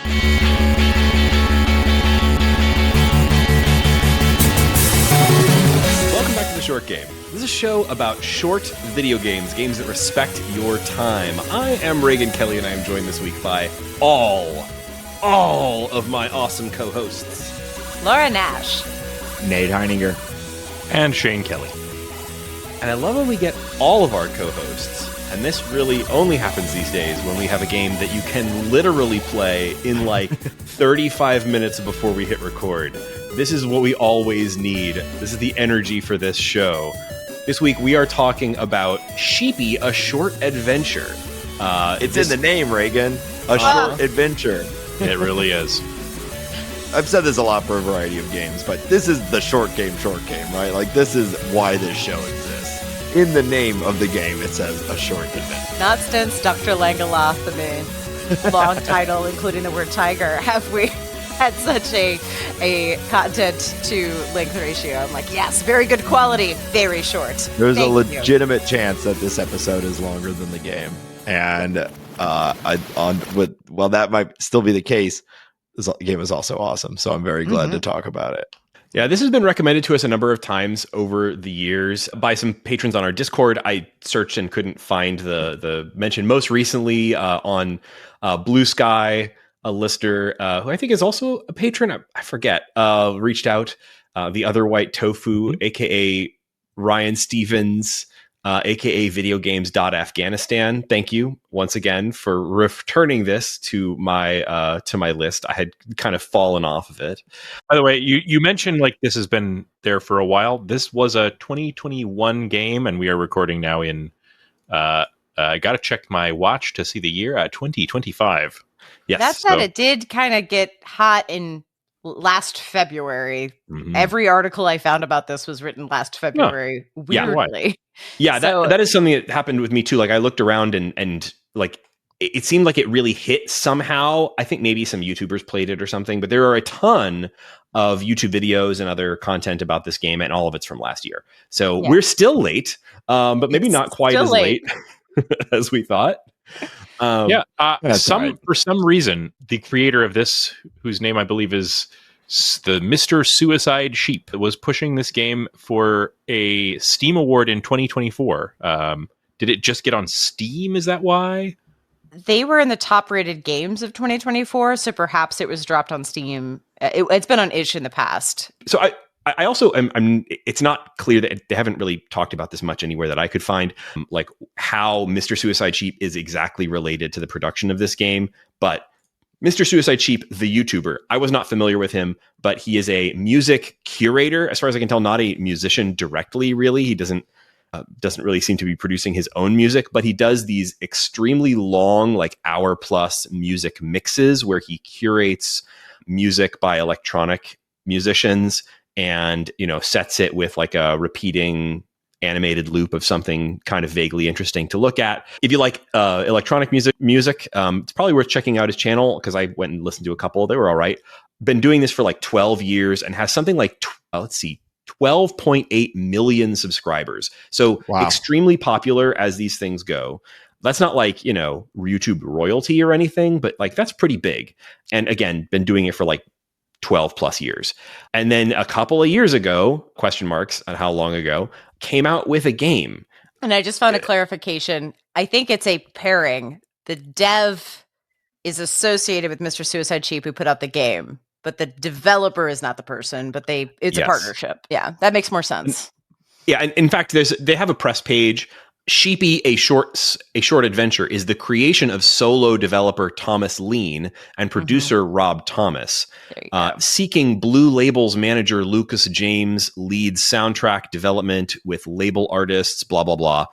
Welcome back to The Short Game. This is a show about short video games, games that respect your time. I am Raygan Kelly, and I am joined this week by all of my awesome co-hosts. Laura Nash. Nate Heininger. And Shane Kelly. And I love when we get all of our co-hosts. And this really only happens these days when we have a game that you can literally play in like 35 minutes before we hit record. This is what we always need. This is the energy for this show. This week we are talking about Sheepy, a short adventure. It's in the name, Raygan. A short adventure. It really is. I've said this a lot for a variety of games, but this is the short game, right? Like, this is why this show exists. In the name of the game, it says a short adventure. Not since Dr. Langeloth, the main long title, including the word tiger, have we had such a content to length ratio. I'm like, yes, very good quality, very short. There's a legitimate chance that this episode is longer than the game. And that might still be the case. This game is also awesome, so I'm very glad to talk about it. Yeah, this has been recommended to us a number of times over the years by some patrons on our Discord. I searched and couldn't find the mention. Most recently on Blue Sky, a listener who I think is also a patron, I forget, reached out. The Other White Tofu, a.k.a. Ryan Stevens, a.k.a. videogames.afghanistan. Thank you once again for returning this to my list. I had kind of fallen off of it. By the way, you mentioned like this has been there for a while. This was a 2021 game, and we are recording now in, I got to check my watch to see the year, 2025. Yes. That said, it did kind of get hot in last February. Every article I found about this was written last February. Weirdly. Yeah, that is something that happened with me too. Like I looked around and like it seemed like it really hit somehow. I think maybe some YouTubers played it or something, but there are a ton of YouTube videos and other content about this game, and all of it's from last year. So we're still late, but maybe not quite as late as we thought. For some reason, the creator of this, whose name I believe is the Mr. Suicide Sheep, was pushing this game for a Steam Award in 2024. Did it just get on Steam? Is that why? They were in the top rated games of 2024, so perhaps it was dropped on Steam. It's been on itch in the past. So I also am. It's not clear that they haven't really talked about this much anywhere that I could find, like how Mr. Suicide Sheep is exactly related to the production of this game. But Mr. Suicide Sheep, the YouTuber, I was not familiar with him, but he is a music curator, as far as I can tell, not a musician directly. Really, he doesn't really seem to be producing his own music, but he does these extremely long, like hour-plus music mixes where he curates music by electronic musicians and, sets it with like a repeating animated loop of something kind of vaguely interesting to look at. If you like electronic music, it's probably worth checking out his channel, because I went and listened to a couple. They were all right. Been doing this for like 12 years and has something like, 12.8 million subscribers. So extremely popular as these things go. That's not like, YouTube royalty or anything, but like that's pretty big. And again, been doing it for like 12 plus years. And then a couple of years ago, question marks on how long ago, came out with a game. And I just found a clarification. I think it's a pairing. The dev is associated with Mr. Suicide Sheep, who put out the game, but the developer is not the person, but it's a partnership. Yeah, that makes more sense. Yeah, and in fact, they have a press page. Sheepy, a short adventure, is the creation of solo developer Thomas Lean and producer Rob Thomas. Seeking Blue Label's manager Lucas James leads soundtrack development with label artists, blah, blah, blah.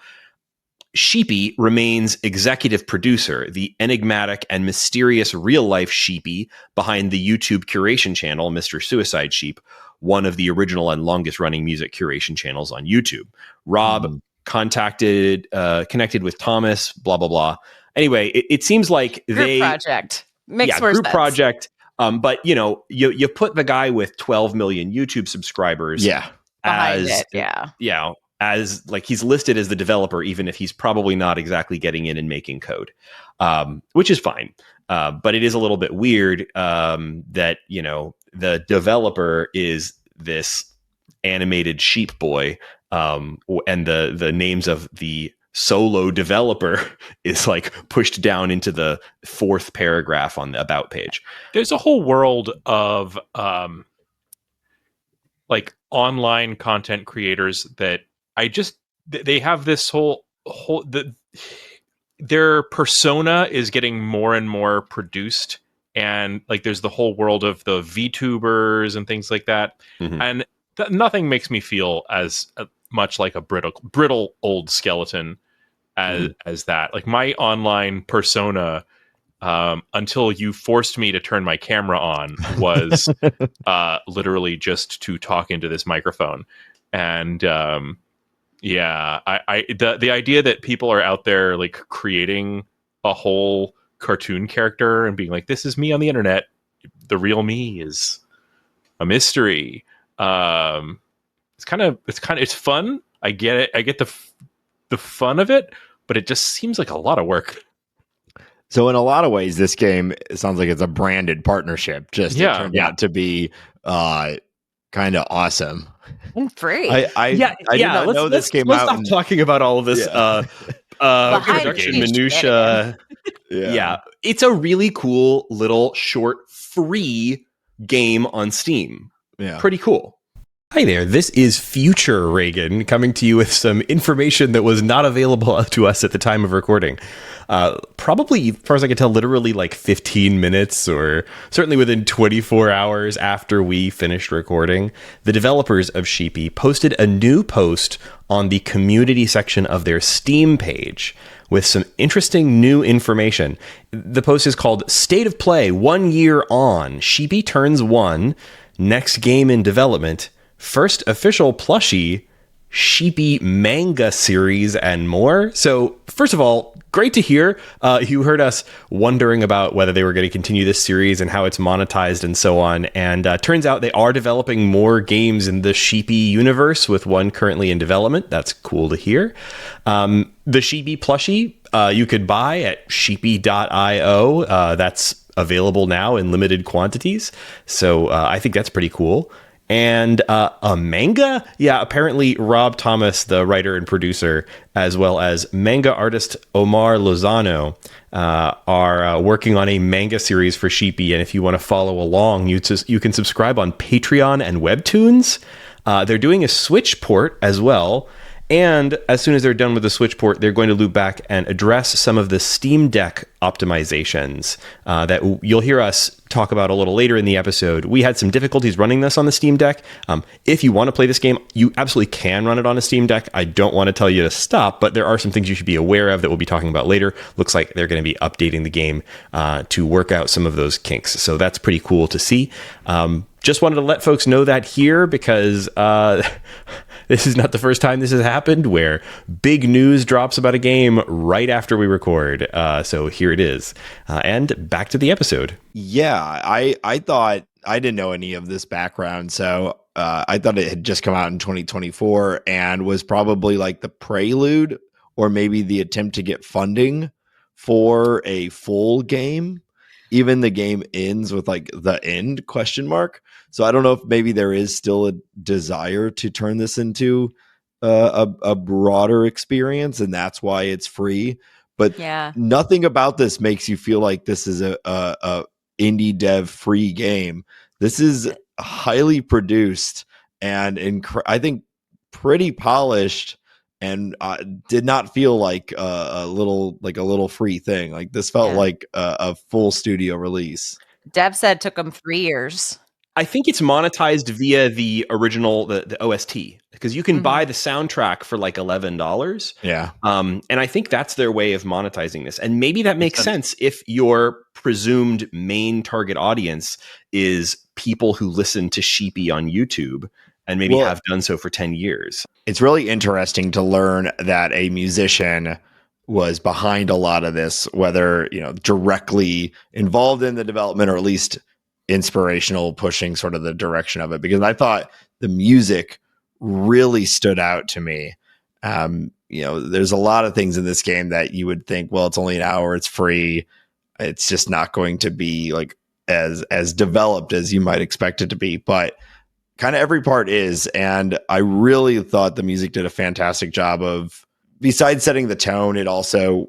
Sheepy remains executive producer, the enigmatic and mysterious real-life Sheepy behind the YouTube curation channel Mr. Suicide Sheep, one of the original and longest-running music curation channels on YouTube. Rob connected with Thomas, blah, blah, blah. Anyway, it seems like group project. Makes more group sense. Project. But, you put the guy with 12 million YouTube subscribers behind it, as like he's listed as the developer, even if he's probably not exactly getting in and making code, which is fine. But it is a little bit weird that, you know, the developer is this animated sheep boy, and the names of the solo developer is like pushed down into the 4th paragraph on the about page. There's a whole world of like online content creators that they have this whole their persona is getting more and more produced, and like there's the whole world of the VTubers and things like that, and nothing makes me feel as much like a brittle old skeleton as that. Like my online persona, until you forced me to turn my camera on, was literally just to talk into this microphone. And the idea that people are out there like creating a whole cartoon character and being like, this is me on the internet, the real me is a mystery. It's fun. I get it. I get the fun of it, but it just seems like a lot of work. So in a lot of ways, this game, it sounds like it's a branded partnership. It turned out to be kind of awesome. And free. I did not know this came out. Let's stop talking about all of this production minutia. Yeah, it's a really cool little short free game on Steam. Yeah, pretty cool. Hi there, this is future Raygan coming to you with some information that was not available to us at the time of recording. Probably, as far as I can tell, literally like 15 minutes or certainly within 24 hours after we finished recording, the developers of Sheepy posted a new post on the community section of their Steam page with some interesting new information. The post is called State of Play 1 year on. Sheepy turns 1. Next game in development. First official plushie, Sheepy manga series, and more. So, first of all, great to hear. You heard us wondering about whether they were going to continue this series and how it's monetized and so on. And turns out they are developing more games in the Sheepy universe, with one currently in development. That's cool to hear. The Sheepy plushie you could buy at sheepy.io. That's available now in limited quantities. So I think that's pretty cool. And a manga? Yeah, apparently Rob Thomas, the writer and producer, as well as manga artist Omar Lozano, are working on a manga series for Sheepy. And if you want to follow along, you can subscribe on Patreon and Webtoons. They're doing a Switch port as well. And as soon as they're done with the Switch port, they're going to loop back and address some of the Steam Deck optimizations that you'll hear us talk about a little later in the episode. We had some difficulties running this on the Steam Deck. If you want to play this game, you absolutely can run it on a Steam Deck. I don't want to tell you to stop, but there are some things you should be aware of that we'll be talking about later. Looks like they're going to be updating the game to work out some of those kinks. So that's pretty cool to see. Just wanted to let folks know that here because this is not the first time this has happened where big news drops about a game right after we record. So here it is. And back to the episode. Yeah, I thought I didn't know any of this background. So I thought it had just come out in 2024 and was probably like the prelude or maybe the attempt to get funding for a full game. Even the game ends with like the end ? So I don't know if maybe there is still a desire to turn this into a broader experience, and that's why it's free. But nothing about this makes you feel like this is a indie dev free game. This is highly produced and I think pretty polished. And did not feel like a little free thing. Like this felt like a full studio release. Dev said it took them 3 years. I think it's monetized via the original, the OST, because you can buy the soundtrack for like $11. Yeah. And I think that's their way of monetizing this. And maybe that makes sense if your presumed main target audience is people who listen to Sheepy on YouTube and maybe have done so for 10 years. It's really interesting to learn that a musician was behind a lot of this, whether, directly involved in the development or at least inspirational, pushing sort of the direction of it. Because I thought the music really stood out to me. There's a lot of things in this game that you would think, well, it's only an hour, it's free, it's just not going to be like as developed as you might expect it to be, but kind of every part is. And I really thought the music did a fantastic job of, besides setting the tone, it also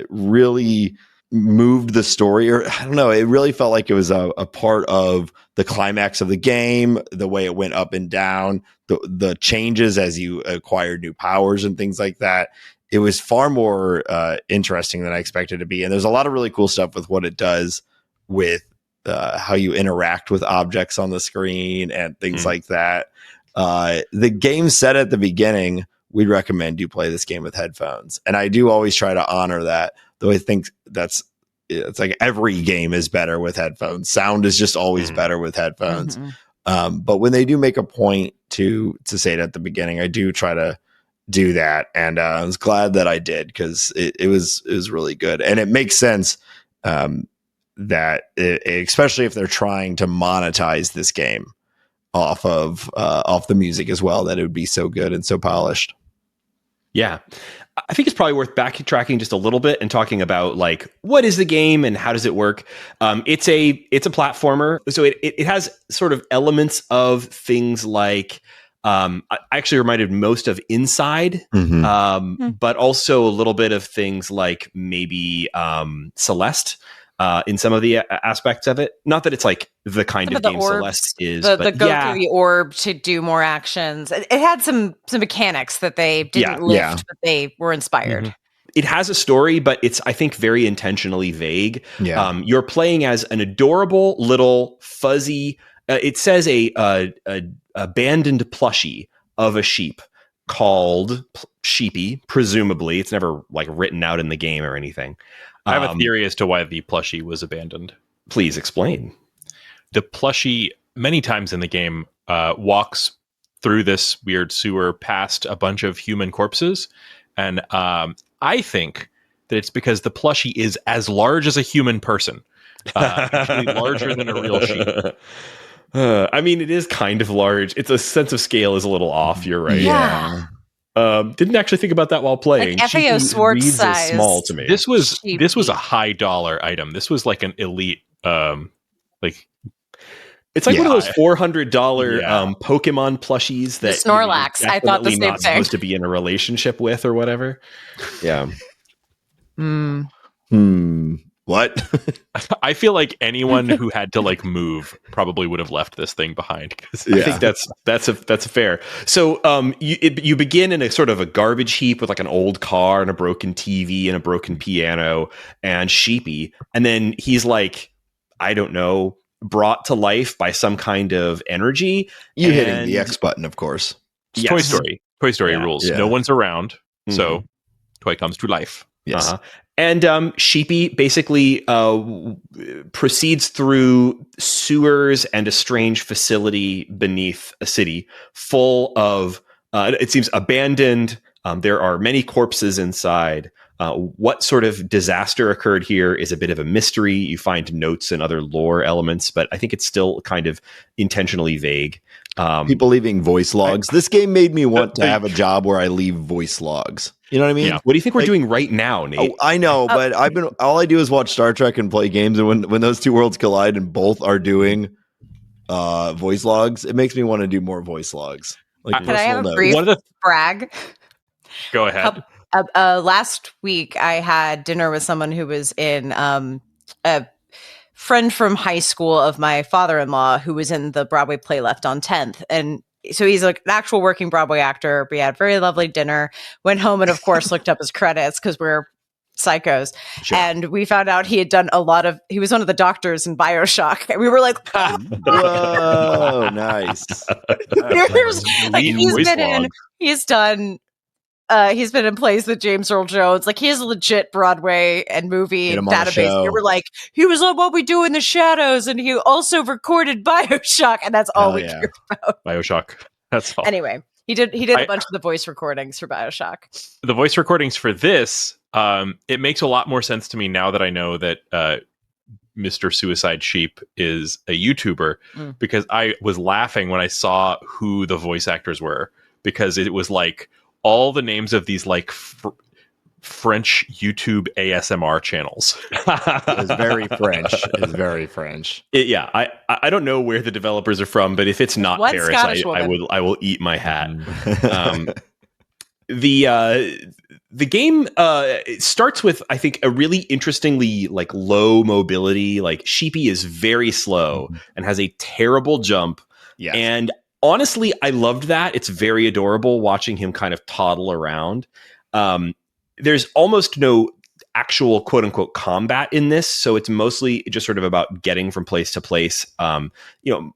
really moved the story, or I don't know, it really felt like it was a part of the climax of the game, the way it went up and down, the changes as you acquired new powers and things like that. It was far more interesting than I expected it to be. And there's a lot of really cool stuff with what it does with how you interact with objects on the screen and things like that. The game said at the beginning, we'd recommend you play this game with headphones. And I do always try to honor that, though I think it's like every game is better with headphones. Sound is just always better with headphones. But when they do make a point to say it at the beginning, I do try to do that. And I was glad that I did, because it was really good. And it makes sense especially if they're trying to monetize this game off the music as well, that it would be so good and so polished. Yeah. I think it's probably worth backtracking just a little bit and talking about like, what is the game and how does it work? It's a platformer. So it has sort of elements of things like, I actually reminded most of Inside, but also a little bit of things like maybe Celeste. In some of the aspects of it, not that it's like the kind of game Celeste is, the but go through the orb to do more actions. It had some mechanics that they didn't lift, but they were inspired. It has a story, but it's, I think, very intentionally vague. Yeah. You're playing as an adorable little fuzzy. It says a abandoned plushie of a sheep called Sheepy. Presumably, it's never like written out in the game or anything. I have a theory as to why the plushie was abandoned. Please explain. The plushie, many times in the game, walks through this weird sewer past a bunch of human corpses. And I think that it's because the plushie is as large as a human person. Actually larger than a real sheep. I mean, it is kind of large. It's a sense of scale is a little off. You're right. Yeah. Didn't actually think about that while playing. Like FAO Swartz size. Small to me. This was a high dollar item. This was like an elite, like it's like one of those $400 Pokemon plushies that the Snorlax. I thought the same thing. Supposed to be in a relationship with or whatever. Yeah. What? I feel like anyone who had to like move probably would have left this thing behind. I think that's fair. So you begin in a sort of a garbage heap with like an old car and a broken TV and a broken piano and Sheepy, and then he's like, I don't know, brought to life by some kind of energy. You hitting the X button, of course. Yes. Toy Story rules. Yeah. No one's around, so toy comes to life. Yes. And Sheepy basically proceeds through sewers and a strange facility beneath a city full of, it seems, abandoned. There are many corpses inside. What sort of disaster occurred here is a bit of a mystery. You find notes and other lore elements, but I think it's still kind of intentionally vague. People leaving voice logs. This game made me want to have a job where I leave voice logs. You know what I mean? Yeah. What do you think we're doing right now, Nate? Oh, I know, but all I do is watch Star Trek and play games, and when those two worlds collide and both are doing voice logs, it makes me want to do more voice logs. Like, can I have a brief brag? Go ahead. Last week, I had dinner with someone who was in a friend from high school of my father-in-law who was in the Broadway play Left on 10th. And so he's like an actual working Broadway actor. We had a very lovely dinner, went home, and of course looked up his credits because we're psychos. Sure. And we found out he had done he was one of the doctors in BioShock. And we were like, whoa, nice. He's been in plays with James Earl Jones. Like, he has a legit Broadway and movie database. We were like, he was on What We Do in the Shadows, and he also recorded BioShock, and that's all we care about. BioShock. That's all. Anyway, he did a bunch of the voice recordings for BioShock. The voice recordings for this, it makes a lot more sense to me now that I know that Mr. Suicide Sheep is a YouTuber, because I was laughing when I saw who the voice actors were, because it was like all the names of these like French YouTube ASMR channels. It's very French. It's very French. Yeah, I don't know where the developers are from, but if it's not One Paris, I will eat my hat. The game it starts with, I think, a really interestingly like low mobility. Like Sheepy is very slow and has a terrible jump. Yes. And honestly, I loved that. It's very adorable watching him kind of toddle around. There's almost no actual quote unquote combat in this. So it's mostly just sort of about getting from place to place,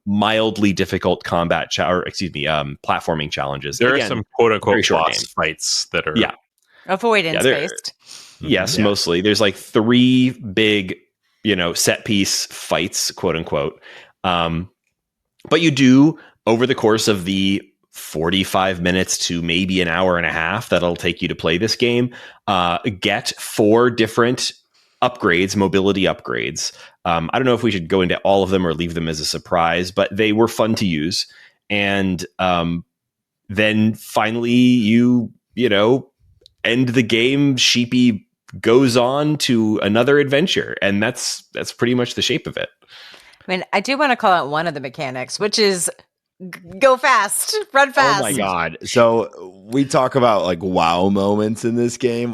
mildly difficult combat platforming challenges. There are some quote unquote boss fights that are avoidance based. Yes, mostly. There's like 3 big, set piece fights, quote unquote. But you do, over the course of the 45 minutes to maybe an hour and a half that'll take you to play this game, get 4 different upgrades, mobility upgrades. I don't know if we should go into all of them or leave them as a surprise, but they were fun to use. And then finally you end the game. Sheepy goes on to another adventure, and that's pretty much the shape of it. I mean, I do want to call out one of the mechanics, which is go fast, run fast. Oh my God. So we talk about like wow moments in this game.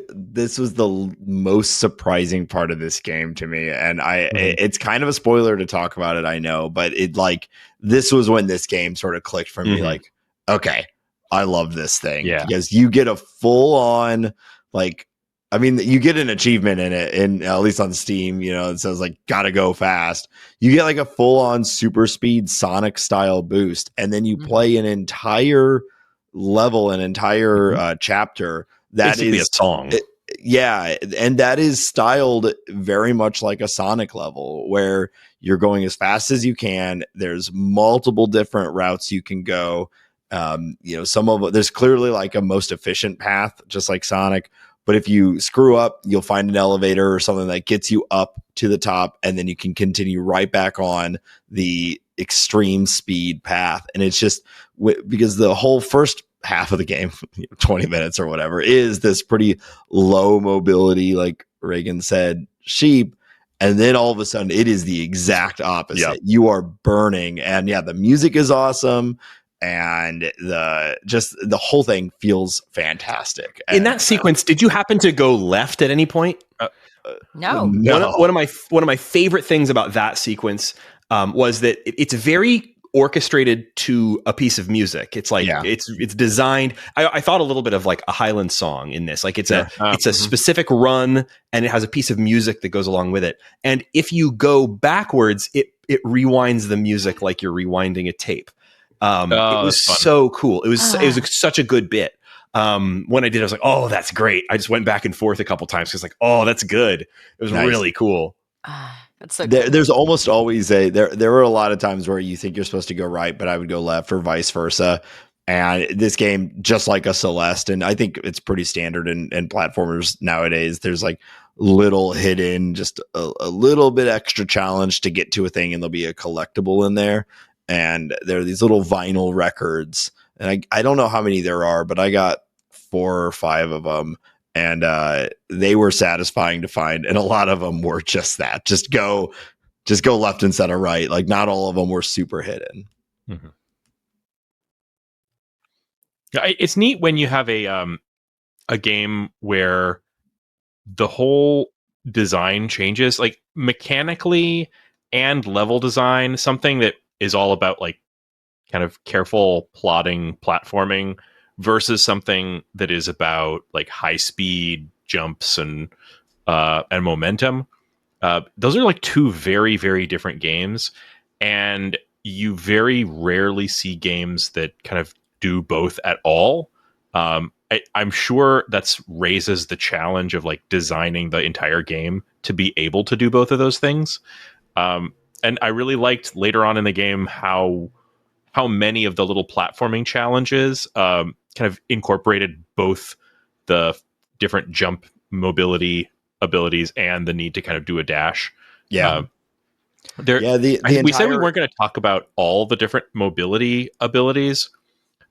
This was the most surprising part of this game to me. And it's kind of a spoiler to talk about it, I know, but this was when this game sort of clicked for me. Like, okay, I love this thing. Yeah. Because you get a full on, you get an achievement in it, and at least on Steam, it says like gotta go fast. You get like a full on super speed Sonic style boost, and then you play an entire level, an entire chapter that basically is a song. And that is styled very much like a Sonic level where you're going as fast as you can. There's multiple different routes you can go. There's clearly like a most efficient path, just like Sonic. But if you screw up, you'll find an elevator or something that gets you up to the top, and then you can continue right back on the extreme speed path. And it's just because the whole first half of the game, 20 minutes or whatever, is this pretty low mobility, like Raygan said, sheep. And then all of a sudden, it is the exact opposite. Yep. You are burning. And the music is awesome. And the whole thing feels fantastic. In that sequence, did you happen to go left at any point? No. One of my favorite things about that sequence was that it's very orchestrated to a piece of music. It's like it's designed. I thought a little bit of like a Highland song in this. Like it's a specific run, and it has a piece of music that goes along with it. And if you go backwards, it rewinds the music like you're rewinding a tape. It was so cool. It was such a good bit. When I did, I was like, oh, that's great. I just went back and forth a couple times because like, oh, that's good. It was really cool. That's so cool. There's almost always there were a lot of times where you think you're supposed to go right, but I would go left or vice versa. And this game, just like a Celeste, and I think it's pretty standard in platformers nowadays, there's like little hidden, just a little bit extra challenge to get to a thing, and there'll be a collectible in there. And there are these little vinyl records, and I don't know how many there are, but I got 4 or 5 of them, and they were satisfying to find. And a lot of them were just that, just go left instead of right. Like not all of them were super hidden. Mm-hmm. It's neat when you have a game where the whole design changes, like mechanically and level design, something that is all about like kind of careful plotting, platforming versus something that is about like high speed jumps and momentum. Those are like 2 very, very different games. And you very rarely see games that kind of do both at all. I'm sure that's raises the challenge of like designing the entire game to be able to do both of those things. And I really liked later on in the game how many of the little platforming challenges kind of incorporated both the different jump mobility abilities and the need to kind of do a dash. Yeah. We said we weren't going to talk about all the different mobility abilities,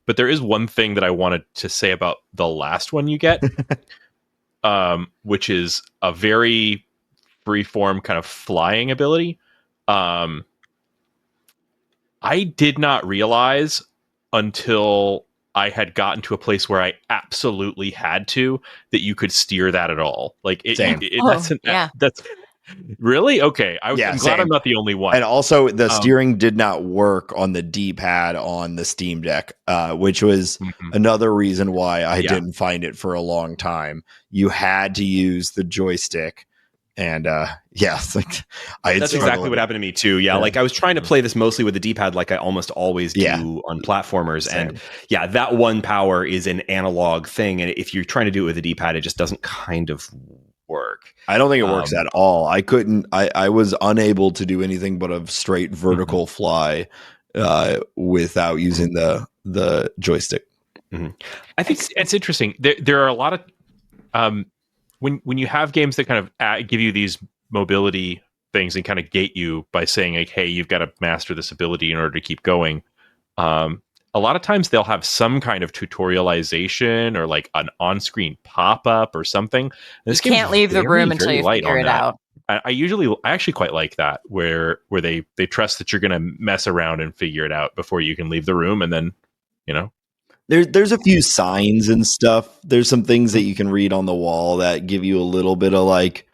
But there is one thing that I wanted to say about the last one you get, which is a very freeform kind of flying ability. I did not realize until I had gotten to a place where I absolutely had to that you could steer that at all. Like that's really okay. I'm glad I'm not the only one. And also, the steering did not work on the D-pad on the Steam Deck, which was another reason why I didn't find it for a long time. You had to use the joystick. And it's like that's exactly what happened to me too. Yeah, like I was trying to play this mostly with the D-pad, like I almost always do on platformers. Same. And that one power is an analog thing, and if you're trying to do it with the D-pad, it just doesn't kind of work. I don't think it works at all. I was unable to do anything but a straight vertical fly without using the joystick. I think it's interesting. There are a lot of when you have games that kind of give you these mobility things and kind of gate you by saying like, hey, you've got to master this ability in order to keep going. A lot of times they'll have some kind of tutorialization or like an on-screen pop-up or something. You can't leave the room until you figure it out. I actually quite like that where they trust that you're going to mess around and figure it out before you can leave the room, and then There's a few signs and stuff. There's some things that you can read on the wall that give you a little bit of like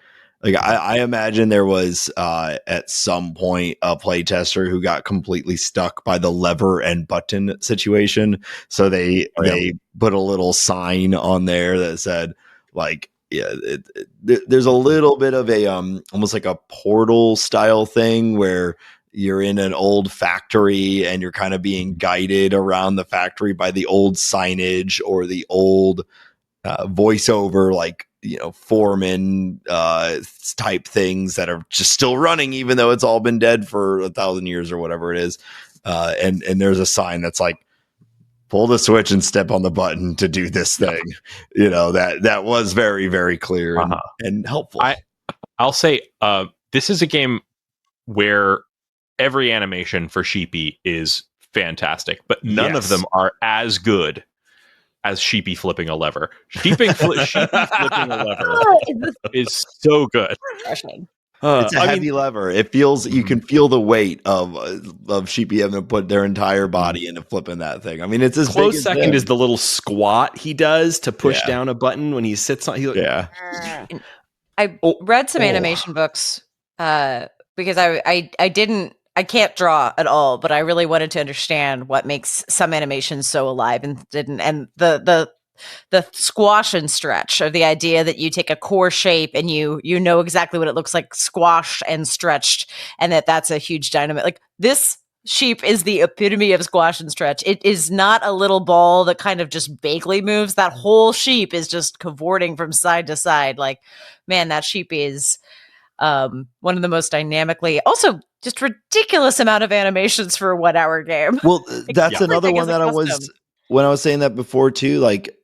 I imagine there was at some point a playtester who got completely stuck by the lever and button situation. So they put a little sign on there that said like, there's a little bit of a almost like a Portal style thing where you're in an old factory and you're kind of being guided around the factory by the old signage or the old voiceover, like, foreman type things that are just still running, even though it's all been dead for 1,000 years or whatever it is. And there's a sign that's like, pull the switch and step on the button to do this thing. That was very, very clear and helpful. I'll say this is a game where every animation for Sheepy is fantastic, but none of them are as good as Sheepy flipping a lever. Sheepy flipping a lever is so good. It's a heavy lever. It feels, you can feel the weight of Sheepy having to put their entire body into flipping that thing. I mean, it's as close big as second is the little squat he does to push down a button when he sits on. I read some animation books because I can't draw at all, but I really wanted to understand what makes some animations so alive and the squash and stretch, or the idea that you take a core shape and you know exactly what it looks like squashed and stretched, and that's a huge dynamite. Like, this sheep is the epitome of squash and stretch. It is not a little ball that kind of just vaguely moves. That whole sheep is just cavorting from side to side. Like, man, that sheep is one of the most dynamically, also just ridiculous amount of animations for a 1 hour game. Well, that's another one that when I was saying that before too, like,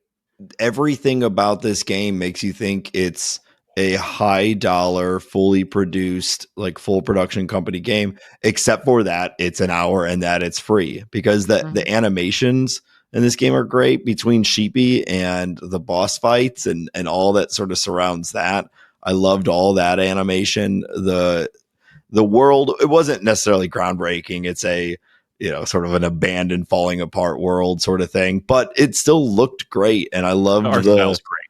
everything about this game makes you think it's a high dollar, fully produced, like full production company game, except for that it's an hour and that it's free, because the animations in this game are great between Sheepy and the boss fights and all that sort of surrounds that. I loved all that animation. The world, it wasn't necessarily groundbreaking. It's a, sort of an abandoned, falling apart world sort of thing, but it still looked great. And I loved that was great.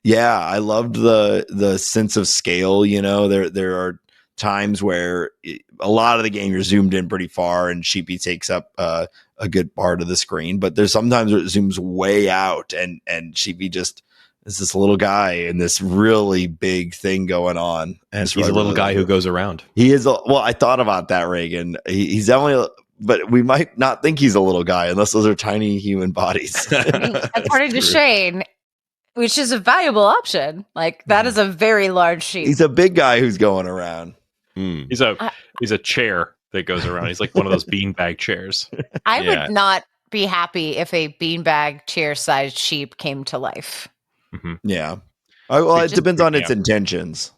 Yeah, I loved the sense of scale. There are times where a lot of the game you're zoomed in pretty far and Sheepy takes up a good part of the screen, but there's sometimes where it zooms way out and Sheepy just is this little guy in this really big thing going on. And he's a little guy who goes around. He is. Well, I thought about that, Raygan. He's definitely, but we might not think he's a little guy unless those are tiny human bodies. According to Shane, which is a valuable option. Like, that is a very large sheep. He's a big guy who's going around. He's a chair that goes around. He's like one of those beanbag chairs. I would not be happy if a beanbag chair-sized sheep came to life. Yeah. Well, it depends on its intentions,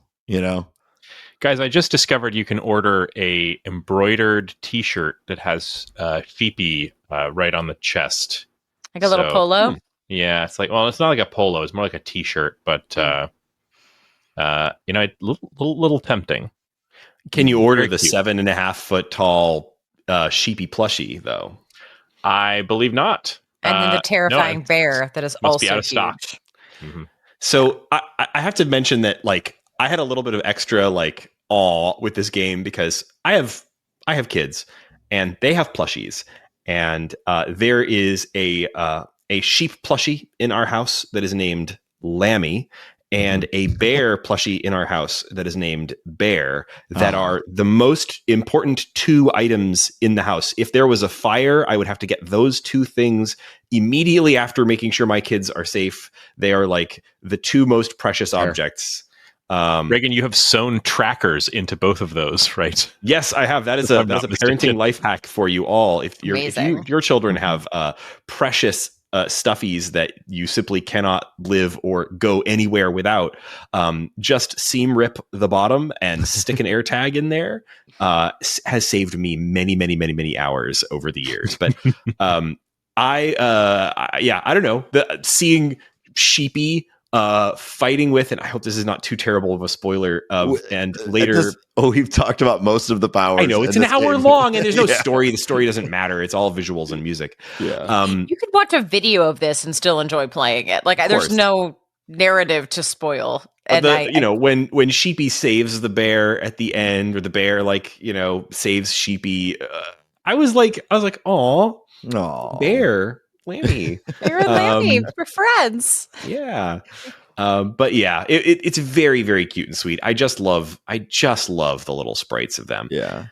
Guys, I just discovered you can order a embroidered T-shirt that has Sheepy right on the chest. Like a little polo? Yeah, it's like, well, it's not like a polo. It's more like a t-shirt, but little tempting. Can you order Very the cute. 7.5 foot tall Sheepy plushie though? I believe not. And then the terrifying no, bear that is must also be out of huge. stock. Mm-hmm. So I have to mention that like I had a little bit of extra like awe with this game because I have kids and they have plushies, and there is a sheep plushie in our house that is named Lammy, and a bear plushie in our house that is named Bear, that are the most important two items in the house. If there was a fire, I would have to get those two things immediately after making sure my kids are safe. They are like the two most precious objects. Raygan, you have sewn trackers into both of those, right? Yes, I have. That is a parenting life hack for you all. If your children have precious stuffies that you simply cannot live or go anywhere without, just seam rip the bottom and stick an air tag in there. Has saved me many, many, many, many hours over the years. But I don't know. Seeing Sheepy fighting with, and I hope this is not too terrible of a spoiler, and later we've talked about most of the powers. I know it's an hour long and there's no story. The story doesn't matter. It's all visuals and music. Yeah. You could watch a video of this and still enjoy playing it. Like there's no narrative to spoil. And when Sheepy saves the bear at the end, or the bear saves Sheepy, I was like, "Aw, bear, Lammy, Bear and Lammy, we're friends." Yeah. But yeah, it's very, very cute and sweet. I just love the little sprites of them. Yeah.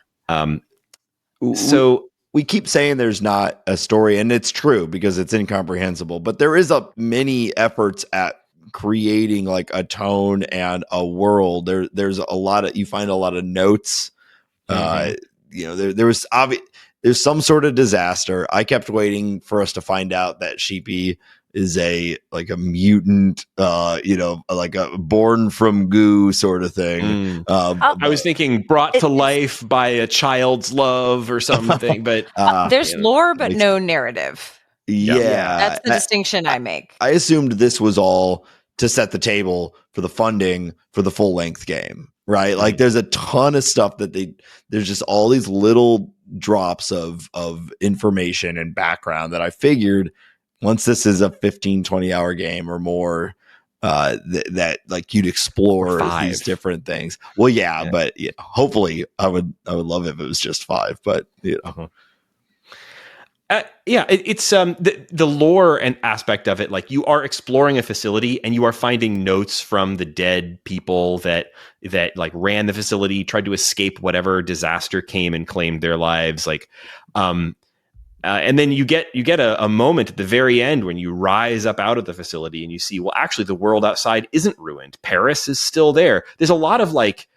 So we keep saying there's not a story, and it's true because it's incomprehensible, but there is many efforts at creating like a tone and a world. There's a lot of, you find a lot of notes. There was there's some sort of disaster. I kept waiting for us to find out that Sheepy is a mutant, like a born from goo sort of thing. I was thinking brought to life by a child's love or something, but there's lore, but no narrative. Yeah. That's the distinction I make. I assumed this was all to set the table for the funding for the full length game, right? Like there's a ton of stuff that there's just all these little drops of information and background that I figured once this is a 15-20 hour game or more, that like you'd explore these different things. Well, but hopefully I would love if it was just 5, but it's the lore and aspect of it. Like you are exploring a facility and you are finding notes from the dead people that like ran the facility, tried to escape whatever disaster came and claimed their lives. Like, and then you get a moment at the very end when you rise up out of the facility and you see, well, actually the world outside isn't ruined. Paris is still there. There's a lot of like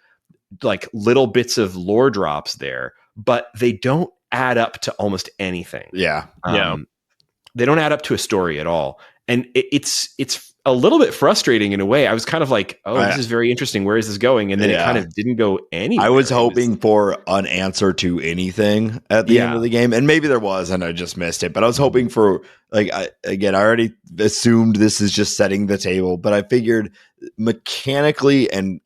little bits of lore drops there, but they don't add up to almost anything. Yeah. They don't add up to a story at all. And it's a little bit frustrating in a way. I was kind of like, this is very interesting. Where is this going? And then it kind of didn't go anywhere. I was hoping for an answer to anything at the end of the game. And maybe there was, and I just missed it. But I was hoping for, I already assumed this is just setting the table. But I figured mechanically and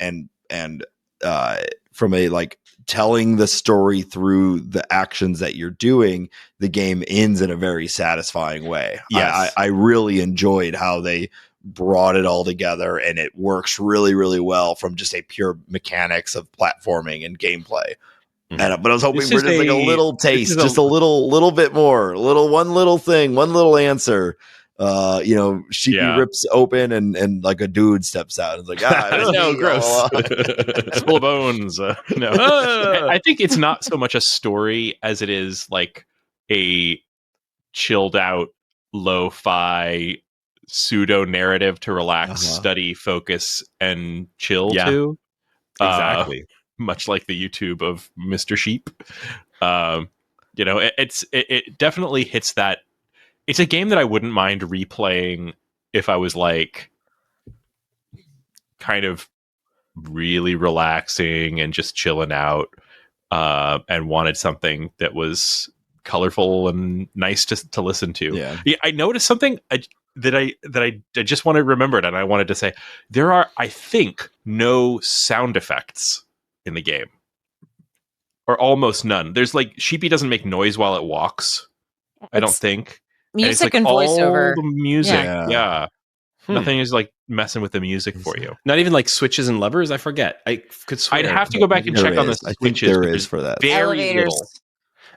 from a telling the story through the actions that you're doing, the game ends in a very satisfying way. Yes. I really enjoyed how they brought it all together, and it works really, really well from just a pure mechanics of platforming and gameplay. But I was hoping for just a little taste, just a little bit more, one little thing, one little answer. Sheepy rips open and like a dude steps out. It's like, no, gross. Full of bones. No, I think it's not so much a story as it is like a chilled out, lo-fi pseudo narrative to relax, study, focus, and chill to. Exactly. Much like the YouTube of Mr. Sheep. It definitely hits that. It's a game that I wouldn't mind replaying if I was kind of really relaxing and just chilling out, and wanted something that was colorful and nice to listen to. Yeah. I noticed something that I just want to remember it, and I wanted to say there are, I think, no sound effects in the game, or almost none. There's like Sheepy doesn't make noise while it walks. I don't think. Music and and voiceover. All the music, Yeah. Nothing is like messing with the music for you. Not even like switches and levers. I forget. I could swear. I'd have to go back and check on the I switches. think there is for that. Very little.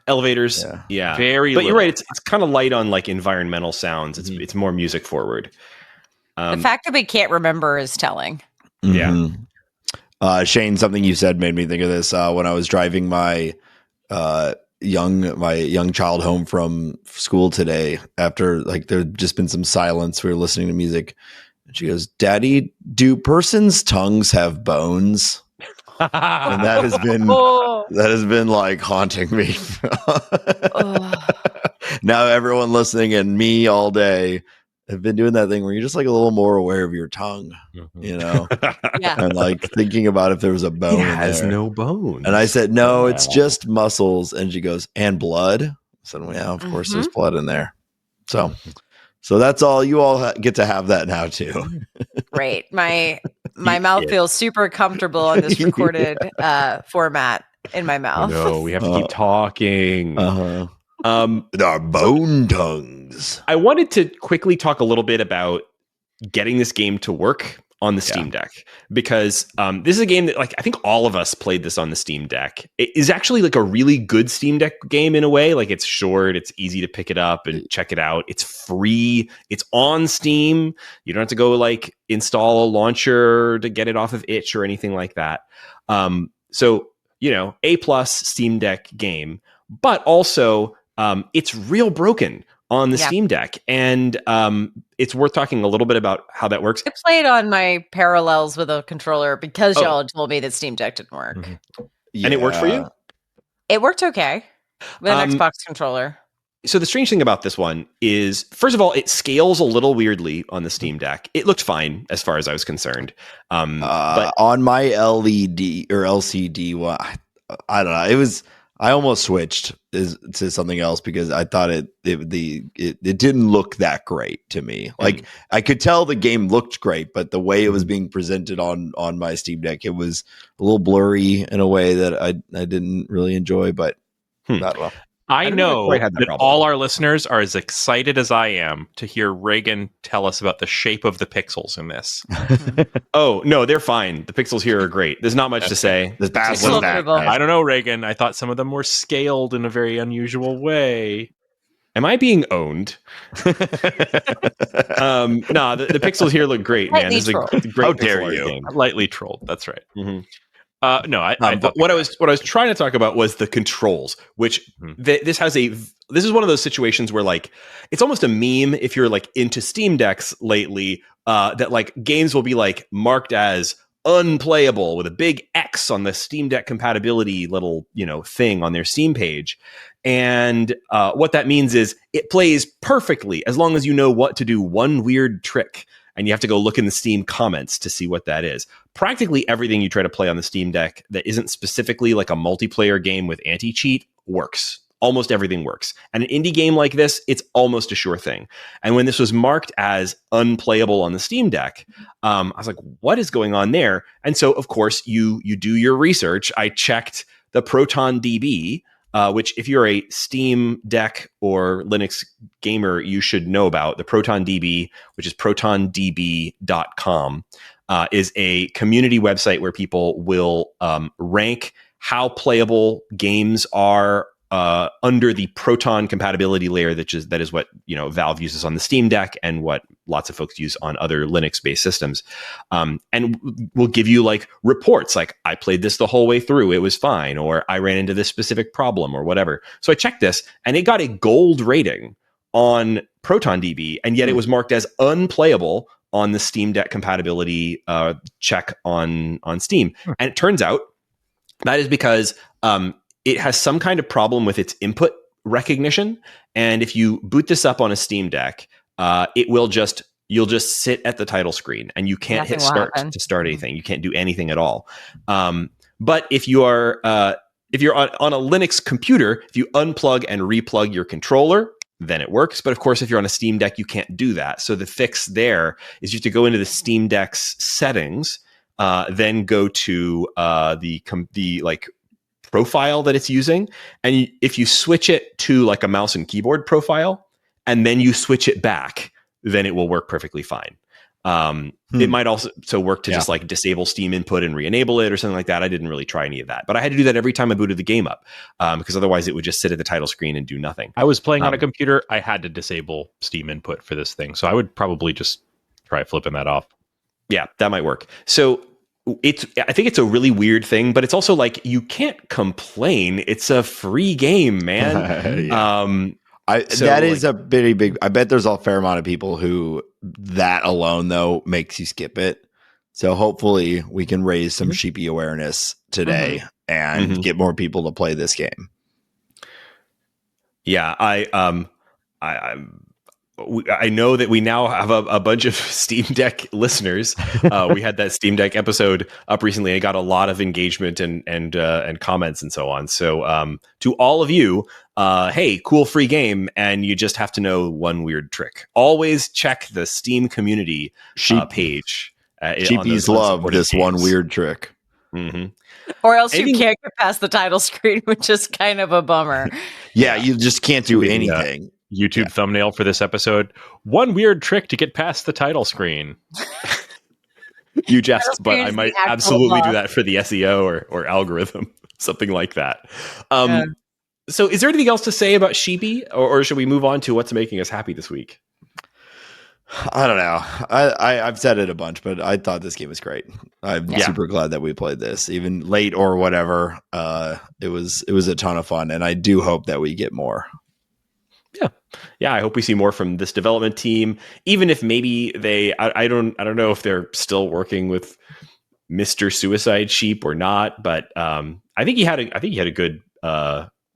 Elevators, yeah. Very but little. You're right. It's kind of light on like environmental sounds. It's more music forward. The fact that we can't remember is telling. Yeah. Shane, something you said made me think of this. When I was driving my young child home from school today, after like there'd just been some silence, we were listening to music, and she goes, "Daddy, do persons' tongues have bones?" And that has been like haunting me. Now everyone listening and me all day have been doing that thing where you're just like a little more aware of your tongue, you know, and like thinking about if there was a bone. It has no bones. And I said, no, it's just muscles. And she goes, and blood. I said, well, yeah, of course there's blood in there. So that's all. You all get to have that now too. Great. My mouth feels super comfortable on this recorded format in my mouth. No, we have to keep talking. Our bone tongues. I wanted to quickly talk a little bit about getting this game to work on the Steam Deck, because this is a game that, like, I think all of us played this on the Steam Deck. It is actually like a really good Steam Deck game in a way. Like, it's short, it's easy to pick it up and check it out. It's free. It's on Steam. You don't have to go like install a launcher to get it off of itch or anything like that. So, you know, A+ Steam Deck game, but also it's real broken on the Steam Deck, and it's worth talking a little bit about how that works. I played on my Parallels with a controller because y'all had told me that Steam Deck didn't work. Yeah. And it worked for you? It worked okay with an Xbox controller. So the strange thing about this one is, first of all, it scales a little weirdly on the Steam Deck. It looked fine as far as I was concerned. But on my LED or LCD one, I don't know. I almost switched to something else because I thought it didn't look that great to me. Like, I could tell the game looked great, but the way it was being presented on my Steam Deck, it was a little blurry in a way that I didn't really enjoy. But not well. I know that all our listeners are as excited as I am to hear Raygan tell us about the shape of the pixels in this. Oh, no, they're fine. The pixels here are great. There's not much to say. I don't know, Raygan. I thought some of them were scaled in a very unusual way. Am I being owned? No, the pixels here look great, man. This is a great. How dare you? Game. Lightly trolled. That's right. No, I but what I was trying to talk about was the controls, which this is one of those situations where, like, it's almost a meme if you're like into Steam Decks lately, that like games will be like marked as unplayable with a big X on the Steam Deck compatibility little, thing on their Steam page. And what that means is it plays perfectly as long as you know what to do one weird trick. And you have to go look in the Steam comments to see what that is. Practically everything you try to play on the Steam Deck that isn't specifically like a multiplayer game with anti-cheat works. Almost everything works. And an indie game like this, it's almost a sure thing. And when this was marked as unplayable on the Steam Deck, I was like, what is going on there? And so, of course, you do your research. I checked the ProtonDB, which if you're a Steam Deck or Linux gamer, you should know about. The ProtonDB, which is protondb.com, is a community website where people will rank how playable games are under the Proton compatibility layer, that is what Valve uses on the Steam Deck and what lots of folks use on other Linux-based systems. And we'll give you like reports, like I played this the whole way through, it was fine, or I ran into this specific problem, or whatever. So I checked this, and it got a gold rating on ProtonDB, and yet it was marked as unplayable on the Steam Deck compatibility check on Steam. And it turns out that is because it has some kind of problem with its input recognition. And if you boot this up on a Steam Deck, you'll just sit at the title screen and you can't hit start to start anything. You can't do anything at all. But if you are if you're on a Linux computer, if you unplug and replug your controller, then it works. But of course, if you're on a Steam Deck, you can't do that. So the fix there is you have to go into the Steam Deck's settings, then go to the like profile that it's using, and if you switch it to like a mouse and keyboard profile, and then you switch it back, then it will work perfectly fine. It might also work to just like disable Steam input and re-enable it or something like that. I didn't really try any of that, but I had to do that every time I booted the game up, because otherwise it would just sit at the title screen and do nothing. I was playing on a computer. I had to disable Steam input for this thing, so I would probably just try flipping that off. Yeah, that might work. So I think it's a really weird thing, but it's also like you can't complain. It's a free game, man. That is a very big. I bet there's a fair amount of people who that alone though makes you skip it. So hopefully we can raise some Sheepy awareness today and get more people to play this game. Yeah, I know that we now have a bunch of Steam Deck listeners. We had that Steam Deck episode up recently. I got a lot of engagement and comments and so on. So to all of you, hey, cool free game, and you just have to know one weird trick. Always check the Steam community page. Sheepies love this games. One weird trick. Or else you can't get past the title screen, which is kind of a bummer. Yeah, you just can't do anything. YouTube thumbnail for this episode. One weird trick to get past the title screen. You jest, but I might absolutely do that for the SEO or algorithm, something like that. So is there anything else to say about Sheepy, or should we move on to what's making us happy this week? I don't know. I've said it a bunch, but I thought this game was great. I'm super glad that we played this, even late or whatever. It was a ton of fun, and I do hope that we get more. Yeah, I hope we see more from this development team, even if maybe I don't know if they're still working with Mr. Suicide Sheep or not, but I think he had a good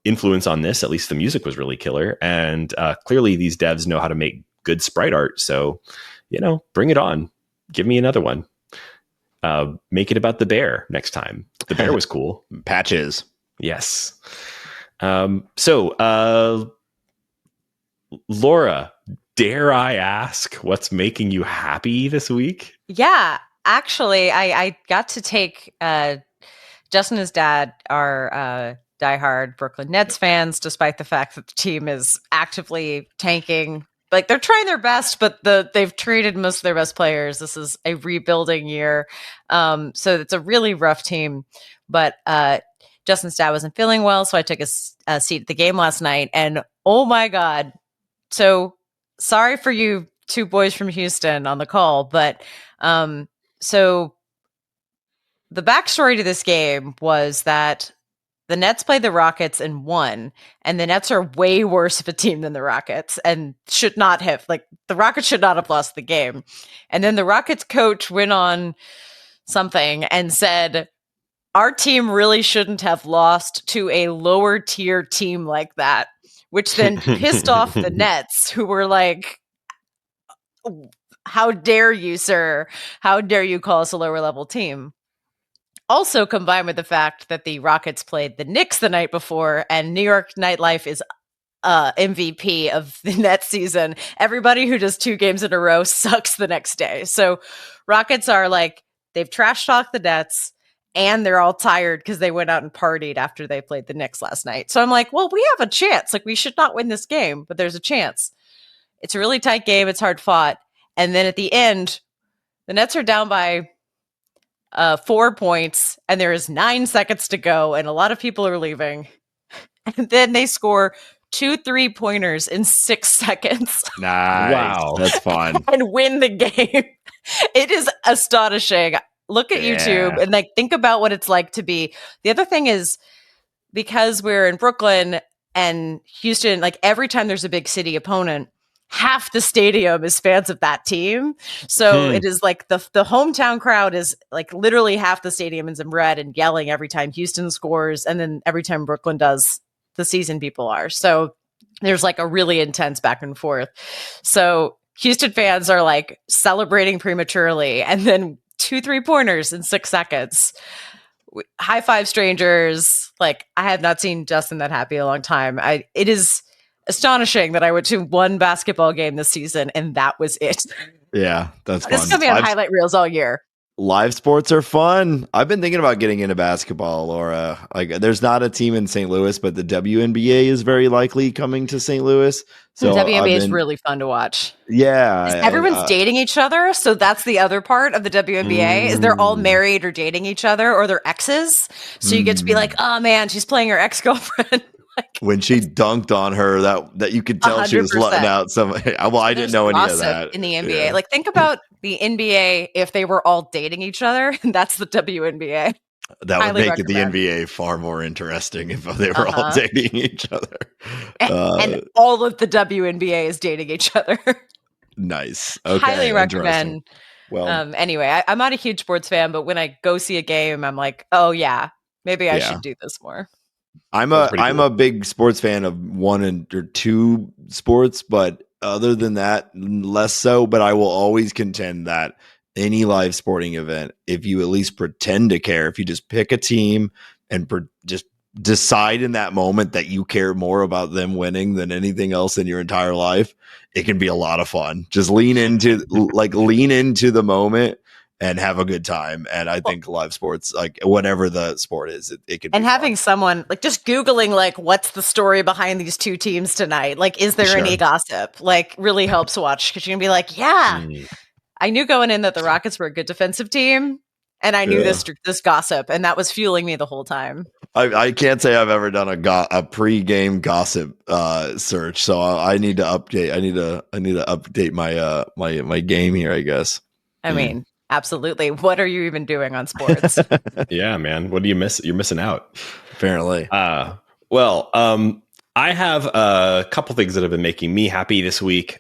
influence on this. At least the music was really killer, and clearly these devs know how to make good sprite art. So, bring it on. Give me another one. Make it about the bear next time. The bear was cool. Patches. Yes. Laura, dare I ask what's making you happy this week? Yeah, actually, I got to take Justin and his dad are diehard Brooklyn Nets fans, despite the fact that the team is actively tanking. Like, they're trying their best, but they've traded most of their best players. This is a rebuilding year. So it's a really rough team. But Justin's dad wasn't feeling well, so I took a seat at the game last night. And oh my God. So sorry for you two boys from Houston on the call, but so the backstory to this game was that the Nets played the Rockets and won, and the Nets are way worse of a team than the Rockets and should not have, the Rockets should not have lost the game. And then the Rockets coach went on something and said, our team really shouldn't have lost to a lower tier team like that, which then pissed off the Nets, who were like, how dare you, sir? How dare you call us a lower level team? Also combined with the fact that the Rockets played the Knicks the night before, and New York nightlife is MVP of the Nets season. Everybody who does 2 games in a row sucks the next day. So Rockets are like, they've trash talked the Nets, and they're all tired because they went out and partied after they played the Knicks last night. So I'm like, well, we have a chance. Like, we should not win this game, but there's a chance. It's a really tight game. It's hard fought. And then at the end, the Nets are down by 4 points, and there is 9 seconds to go, and a lot of people are leaving. And then they score 2 3-pointers in 6 seconds. Nice. Wow. That's fun. And win the game. It is astonishing. Look at YouTube and think about what it's like to be. The other thing is, because we're in Brooklyn and Houston, every time there's a big city opponent, half the stadium is fans of that team. So it is like the hometown crowd is literally half the stadium is in red and yelling every time Houston scores. And then every time Brooklyn does, the season people are. So there's a really intense back and forth. So Houston fans are celebrating prematurely, and then 2 3-pointers in 6 seconds. high five strangers. Like, I have not seen Justin that happy in a long time. It is astonishing that I went to one basketball game this season and that was it. Yeah, that's fun. This is going to be on highlight reels all year. Live sports are fun. I've been thinking about getting into basketball, Laura. Like, there's not a team in St. Louis, but the WNBA is very likely coming to St. Louis. So the WNBA is really fun to watch. Yeah. Everyone's dating each other. So that's the other part of the WNBA is they're all married or dating each other or their exes. So you get to be like, oh man, she's playing her ex-girlfriend. Like, when she dunked on her, that you could tell 100%. She was letting out some. Well, I didn't know any of that in the NBA. Yeah. Like, think about the NBA if they were all dating each other. That's the WNBA. That would make the NBA far more interesting if they were all dating each other. And all of the WNBA is dating each other. Nice. Okay. Highly recommend. Well, anyway, I'm not a huge sports fan, but when I go see a game, I'm like, oh yeah, maybe I should do this more. I'm a big sports fan of one or two sports, but other than that, less so. But I will always contend that any live sporting event, if you at least pretend to care, if you just pick a team and just decide in that moment that you care more about them winning than anything else in your entire life, it can be a lot of fun. Just lean into the moment and have a good time. And I think live sports, like whatever the sport is, it could be having fun. Someone like just Googling, like, what's the story behind these two teams tonight? Like, is there any gossip? Like, really helps watch because you're gonna be like, I knew going in that the Rockets were a good defensive team. And I knew this gossip, and that was fueling me the whole time. I can't say I've ever done a pre-game gossip search, so I need to update. I need to update my game here, I guess. I mean, absolutely. What are you even doing on sports? Yeah, man. What do you miss? You're missing out. Apparently. Well, I have a couple things that have been making me happy this week.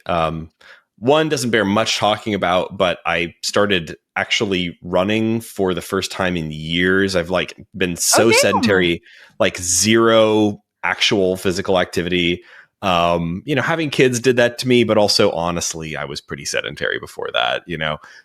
One doesn't bear much talking about, but I started actually running for the first time in years. I've been so sedentary, zero actual physical activity. Having kids did that to me, but also honestly, I was pretty sedentary before that,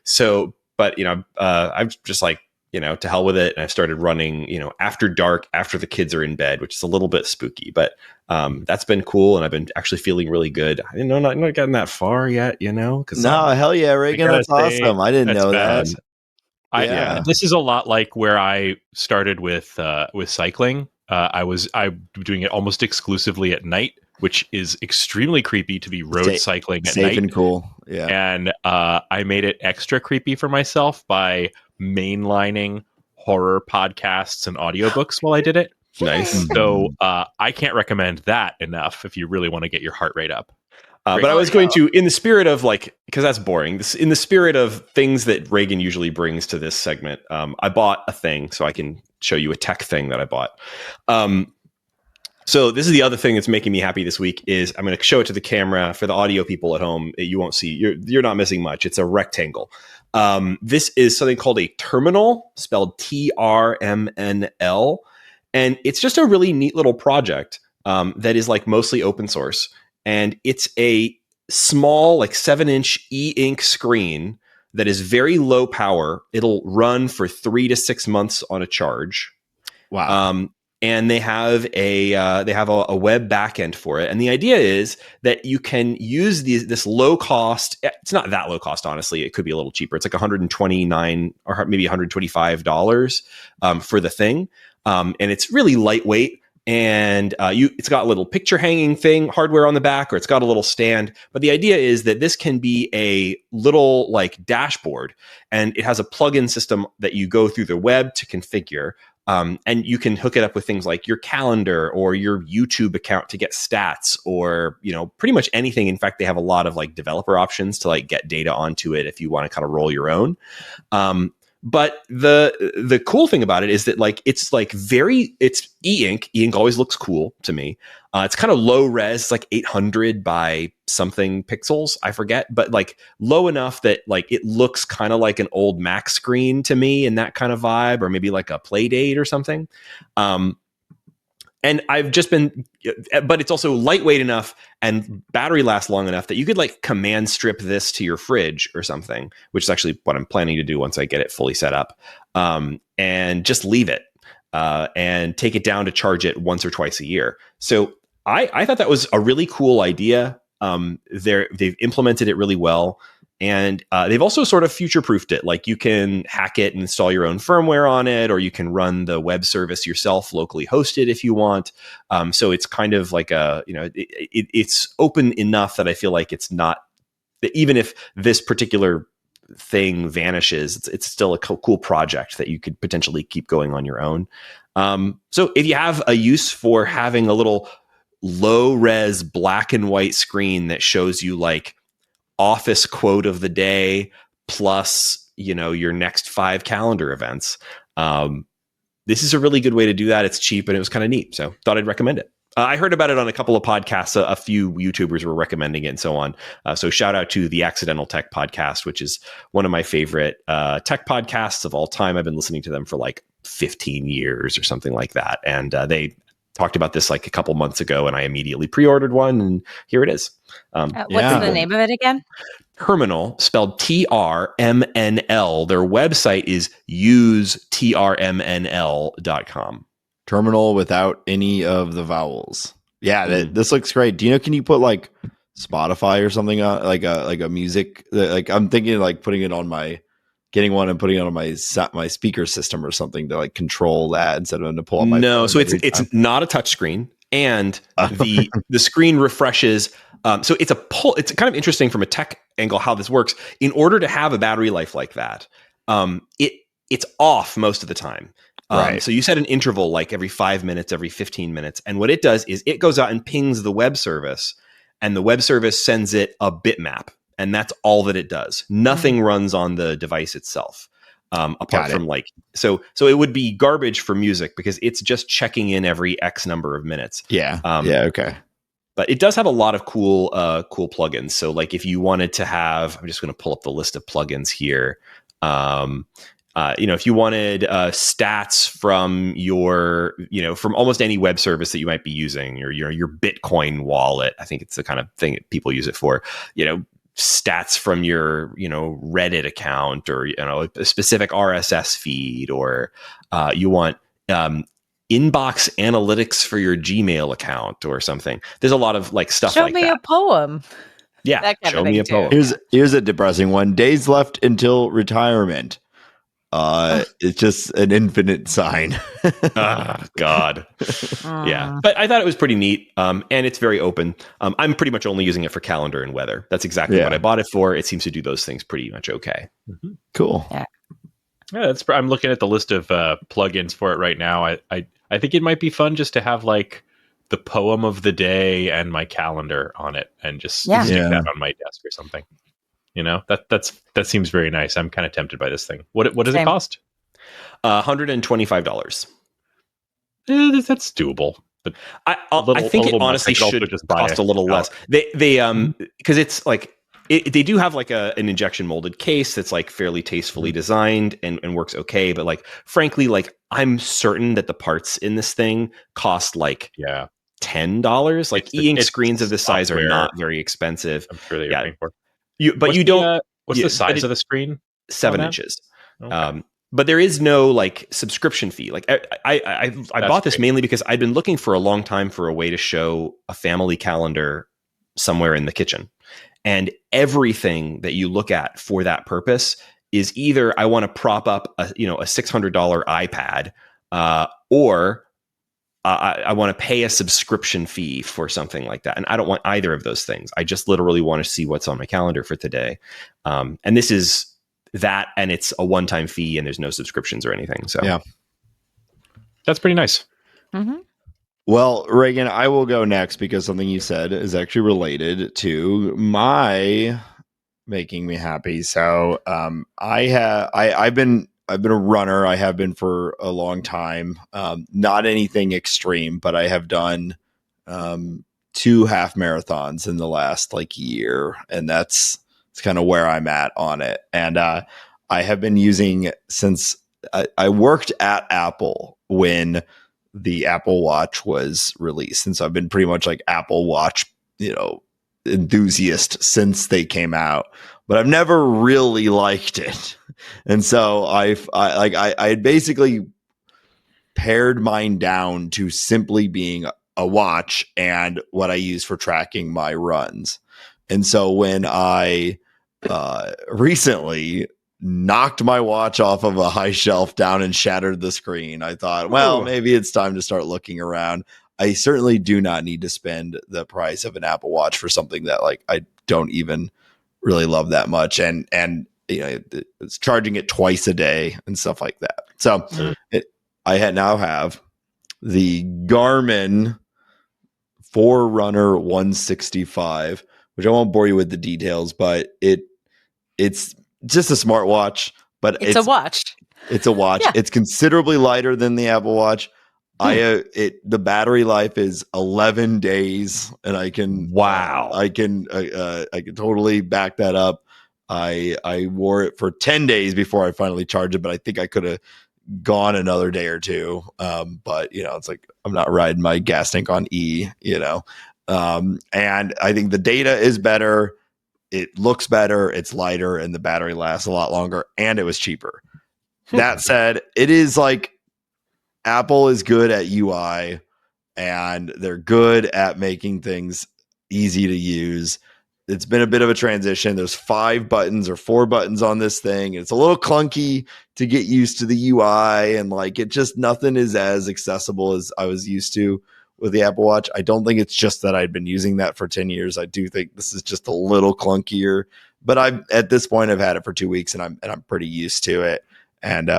So, but I'm just to hell with it. And I've started running, after dark, after the kids are in bed, which is a little bit spooky, but that's been cool. And I've been actually feeling really good. I didn't know, not gotten that far yet, cause hell yeah, Raygan, that's awesome. I didn't know that. This is a lot like where I started with cycling. I'm doing it almost exclusively at night, which is extremely creepy to be road cycling at night. Safe and cool. Yeah. And I made it extra creepy for myself by mainlining horror podcasts and audiobooks while I did it. Nice. So I can't recommend that enough if you really want to get your heart rate up. But I was going to, in the spirit of because that's boring, in the spirit of things that Raygan usually brings to this segment, I bought a thing, so I can show you a tech thing that I bought. So this is the other thing that's making me happy this week is I'm going to show it to the camera for the audio people at home. You won't see, you're not missing much. It's a rectangle. This is something called a terminal, spelled TRMNL. And it's just a really neat little project that is mostly open source. And it's a small 7-inch e-ink screen that is very low power. It'll run for 3 to 6 months on a charge. Wow. And they have a web backend for it. And the idea is that you can use this low cost. It's not that low cost, honestly. It could be a little cheaper. It's $129 or maybe $125 for the thing. And it's really lightweight. And it's got a little picture hanging thing, hardware on the back, or it's got a little stand. But the idea is that this can be a little dashboard, and it has a plug-in system that you go through the web to configure. And you can hook it up with things like your calendar or your YouTube account to get stats, or pretty much anything. In fact, they have a lot of developer options to get data onto it if you want to kind of roll your own. But the cool thing about it is that it's e-ink. E-ink always looks cool to me. It's kind of low res, it's 800 by something pixels, I forget, but low enough that it looks kind of like an old Mac screen to me, and that kind of vibe, or maybe a Playdate or something. And I've just been, but it's also lightweight enough and battery lasts long enough that you could command strip this to your fridge or something, which is actually what I'm planning to do once I get it fully set up, and just leave it. and take it down to charge it once or twice a year. So I thought that was a really cool idea. They've implemented it really well. And they've also sort of future-proofed it. Like you can hack it and install your own firmware on it, or you can run the web service yourself, locally hosted if you want. So it's kind of like it's open enough that I feel like it's not, even if this particular thing vanishes, it's still a cool project that you could potentially keep going on your own. So if you have a use for having a little low-res black and white screen that shows you like office quote of the day plus your next 5 calendar events, this is a really good way to do that. It's cheap and it was kind of neat, so thought I'd recommend it. I heard about it on a couple of podcasts. A few YouTubers were recommending it and so on. So shout out to the Accidental Tech podcast, which is one of my favorite tech podcasts of all time. I've been listening to them for like 15 years or something like that, and they talked about this like a couple months ago, and I immediately pre-ordered one, and here it is. What's the name of it again? TRMNL, spelled TRMNL. Their website is usetrmnl.com. Terminal without any of the vowels. Yeah, this looks great. Do you know? Can you put like Spotify or something on, like a music? Like I'm thinking like putting it on getting one and putting it on my speaker system or something to like control that instead of to pull up my phone. So it's not a touch screen, and the screen refreshes. So it's it's kind of interesting from a tech angle how this works. In order to have a battery life like that, it's off most of the time. Right. So you set an interval like every 5 minutes, every 15 minutes. And what it does is it goes out and pings the web service, and the web service sends it a bitmap. And that's all that it does. Nothing runs on the device itself. Apart from like, so it would be garbage for music because it's just checking in every X number of minutes. Yeah. Okay. But it does have a lot of cool plugins. So like if you wanted to have, I'm just going to pull up the list of plugins here. If you wanted stats from from almost any web service that you might be using, or your Bitcoin wallet, I think it's the kind of thing that people use it for. Stats from your Reddit account, or a specific RSS feed, or you want inbox analytics for your Gmail account or something. There's a lot of like stuff like that. Show me a poem. Yeah, show me a poem. Here's a depressing one. Days left until retirement. It's just an infinite sign. God. Yeah. But I thought it was pretty neat. And it's very open. I'm pretty much only using it for calendar and weather. That's exactly what I bought it for. It seems to do those things pretty much okay. Mm-hmm. Cool. Yeah. I'm looking at the list of plugins for it right now. I think it might be fun just to have like the poem of the day and my calendar on it, and just stick that on my desk or something. That seems very nice. I'm kind of tempted by this thing. What does it cost? $125. That's doable. But I think it honestly should just cost a little less. They because it's like they do have like an injection molded case that's like fairly tastefully designed and works okay. But like frankly, like I'm certain that the parts in this thing cost like $10. Like e-ink screens of this size are not very expensive. I'm sure they're paying for. What's the size of the screen? 7 inches. Okay. But there is no like subscription fee. Like I bought this mainly because I'd been looking for a long time for a way to show a family calendar somewhere in the kitchen. And everything that you look at for that purpose is either I want to prop up a $600 iPad, or I want to pay a subscription fee for something like that. And I don't want either of those things. I just literally want to see what's on my calendar for today. And this is that, and it's a one-time fee, and there's no subscriptions or anything. So yeah, that's pretty nice. Mm-hmm. Well, Raygan, I will go next because something you said is actually related to my making me happy. So I've been a runner. I have been for a long time. Not anything extreme, but I have done 2 half marathons in the last year, and it's kind of where I'm at on it. And I have been using, since I worked at Apple when the Apple Watch was released, and so I've been pretty much like Apple Watch, enthusiast since they came out, but I've never really liked it. And so I basically pared mine down to simply being a watch and what I use for tracking my runs. And so when I recently knocked my watch off of a high shelf down and shattered the screen, I thought, well, maybe it's time to start looking around. I certainly do not need to spend the price of an Apple Watch for something that like I don't even really love that much. And you know, it's charging it twice a day and stuff like that. So now have the Garmin Forrunner 165, which I won't bore you with the details, but it's just a smartwatch, but it's a watch. It's a watch. Yeah. It's considerably lighter than the Apple Watch. The battery life is 11 days, and I can I can totally back that up. I wore it for 10 days before I finally charged it, but I think I could have gone another day or two. But you know, it's like I'm not riding my gas tank on E, you know. And I think the data is better, it looks better, it's lighter, and the battery lasts a lot longer, and it was cheaper. That said, it is like Apple is good at UI and they're good at making things easy to use. It's been a bit of a transition. There's 5 buttons or 4 buttons on this thing. It's a little clunky to get used to the UI, and like it just nothing is as accessible as I was used to with the Apple Watch. I don't think it's just that I'd been using that for 10 years. I do think this is just a little clunkier, but at this point I've had it for 2 weeks and I'm pretty used to it. And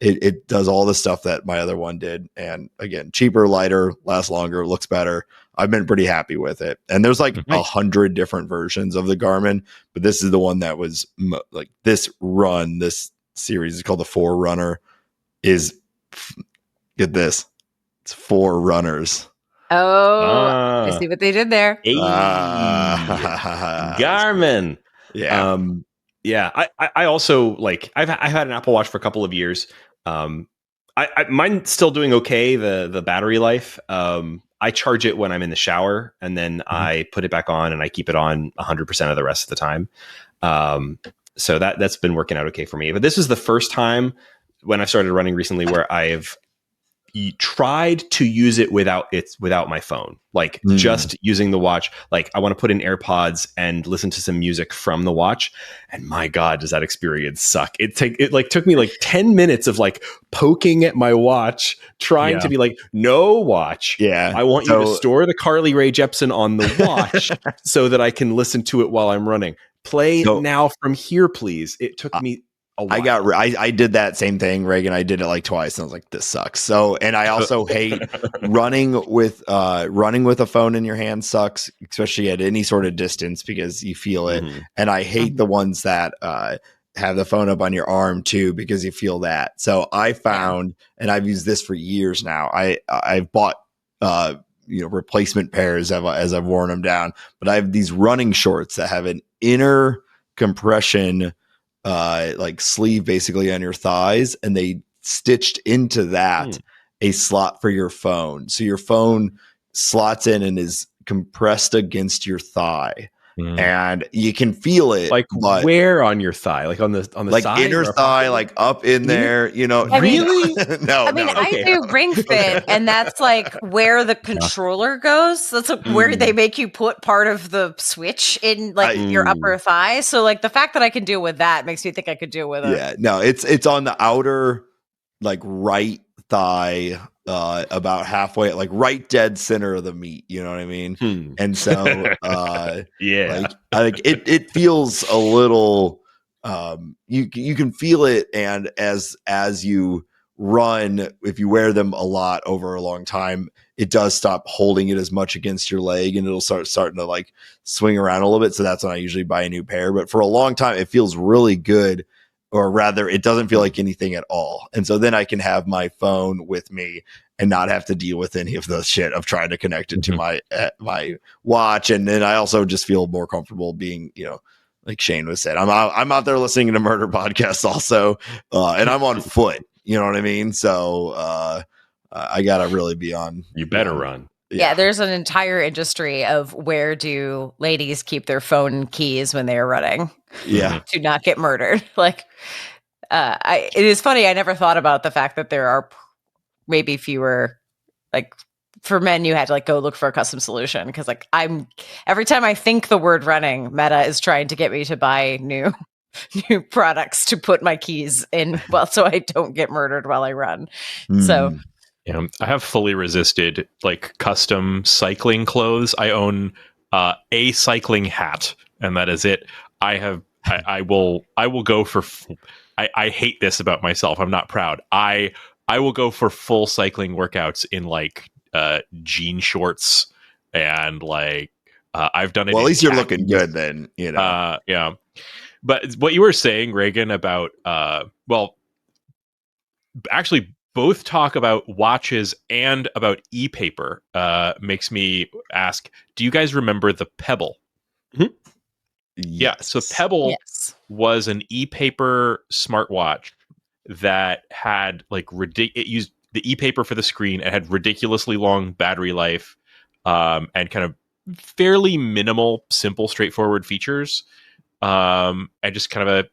it does all the stuff that my other one did. And again, cheaper, lighter, lasts longer, looks better. I've been pretty happy with it. And there's like 100 different versions of the Garmin, but this is the one that was like this series is called the Forrunner. Get this, it's 4 runners. Oh, I see what they did there. Garmin. Yeah. Yeah, I also like I've had an Apple Watch for a couple of years. Mine's still doing okay. The battery life. I charge it when I'm in the shower, and then I put it back on, and I keep it on 100% of the rest of the time. So that's been working out okay for me. But this is the first time when I started running recently where I've tried to use it without my phone, like just using the watch. Like I want to put in AirPods and listen to some music from the watch, and my God, does that experience suck. It took me like 10 minutes of like poking at my watch, trying to be like, no watch. Yeah. I want you to store the Carly Rae Jepsen on the watch so that I can listen to it while I'm running. Play now from here, please. It took me I did that same thing, Raygan. I did it like twice, and I was like, "This sucks." So, and I also hate running with a phone in your hand sucks, especially at any sort of distance because you feel it. And I hate the ones that have the phone up on your arm too because you feel that. So I found, and I've used this for years now. I've bought replacement pairs as I've worn them down, but I have these running shorts that have an inner compression like sleeve basically on your thighs, and they stitched into that a slot for your phone, so your phone slots in and is compressed against your thigh, and you can feel it. Like where on your thigh? Like on the like side, inner thigh, like up in there. You know, really? No. I do Ring Fit, and that's like where the controller goes. That's like where they make you put part of the switch in, like your upper thigh. So, like the fact that I can deal with that makes me think I could deal with it. Yeah, no, it's on the outer, like right thigh, about halfway, like right dead center of the meat. You know what I mean? And so, like it feels a little. You can feel it, and as you run, if you wear them a lot over a long time, it does stop holding it as much against your leg, and it'll starting to like swing around a little bit. So that's when I usually buy a new pair. But for a long time, it feels really good, or rather, it doesn't feel like anything at all. And so then I can have my phone with me and not have to deal with any of the shit of trying to connect it to my watch. And then I also just feel more comfortable being, like Shane was said, I'm out there listening to murder podcasts also, and I'm on foot. You know what I mean? So I gotta really be on. You better run. Yeah, there's an entire industry of where do ladies keep their phone keys when they're running. Yeah, to not get murdered. Like, it is funny. I never thought about the fact that there are maybe fewer, like for men, you had to like go look for a custom solution. Cause like every time I think the word running, Meta is trying to get me to buy new products to put my keys in, well, so I don't get murdered while I run. So yeah, I have fully resisted like custom cycling clothes. I own a cycling hat, and that is it. I will go for. I hate this about myself. I'm not proud. I will go for full cycling workouts in like jean shorts and like I've done it. Well, at least khakis. you're looking good then, you know. Yeah. But what you were saying, Raygan, about well, actually both talk about watches and about e-paper makes me ask, do you guys remember the Pebble? Mm-hmm. Yeah, so Pebble was an e-paper smartwatch that had like it used the e-paper for the screen. It had ridiculously long battery life and kind of fairly minimal, simple, straightforward features, and just kind of a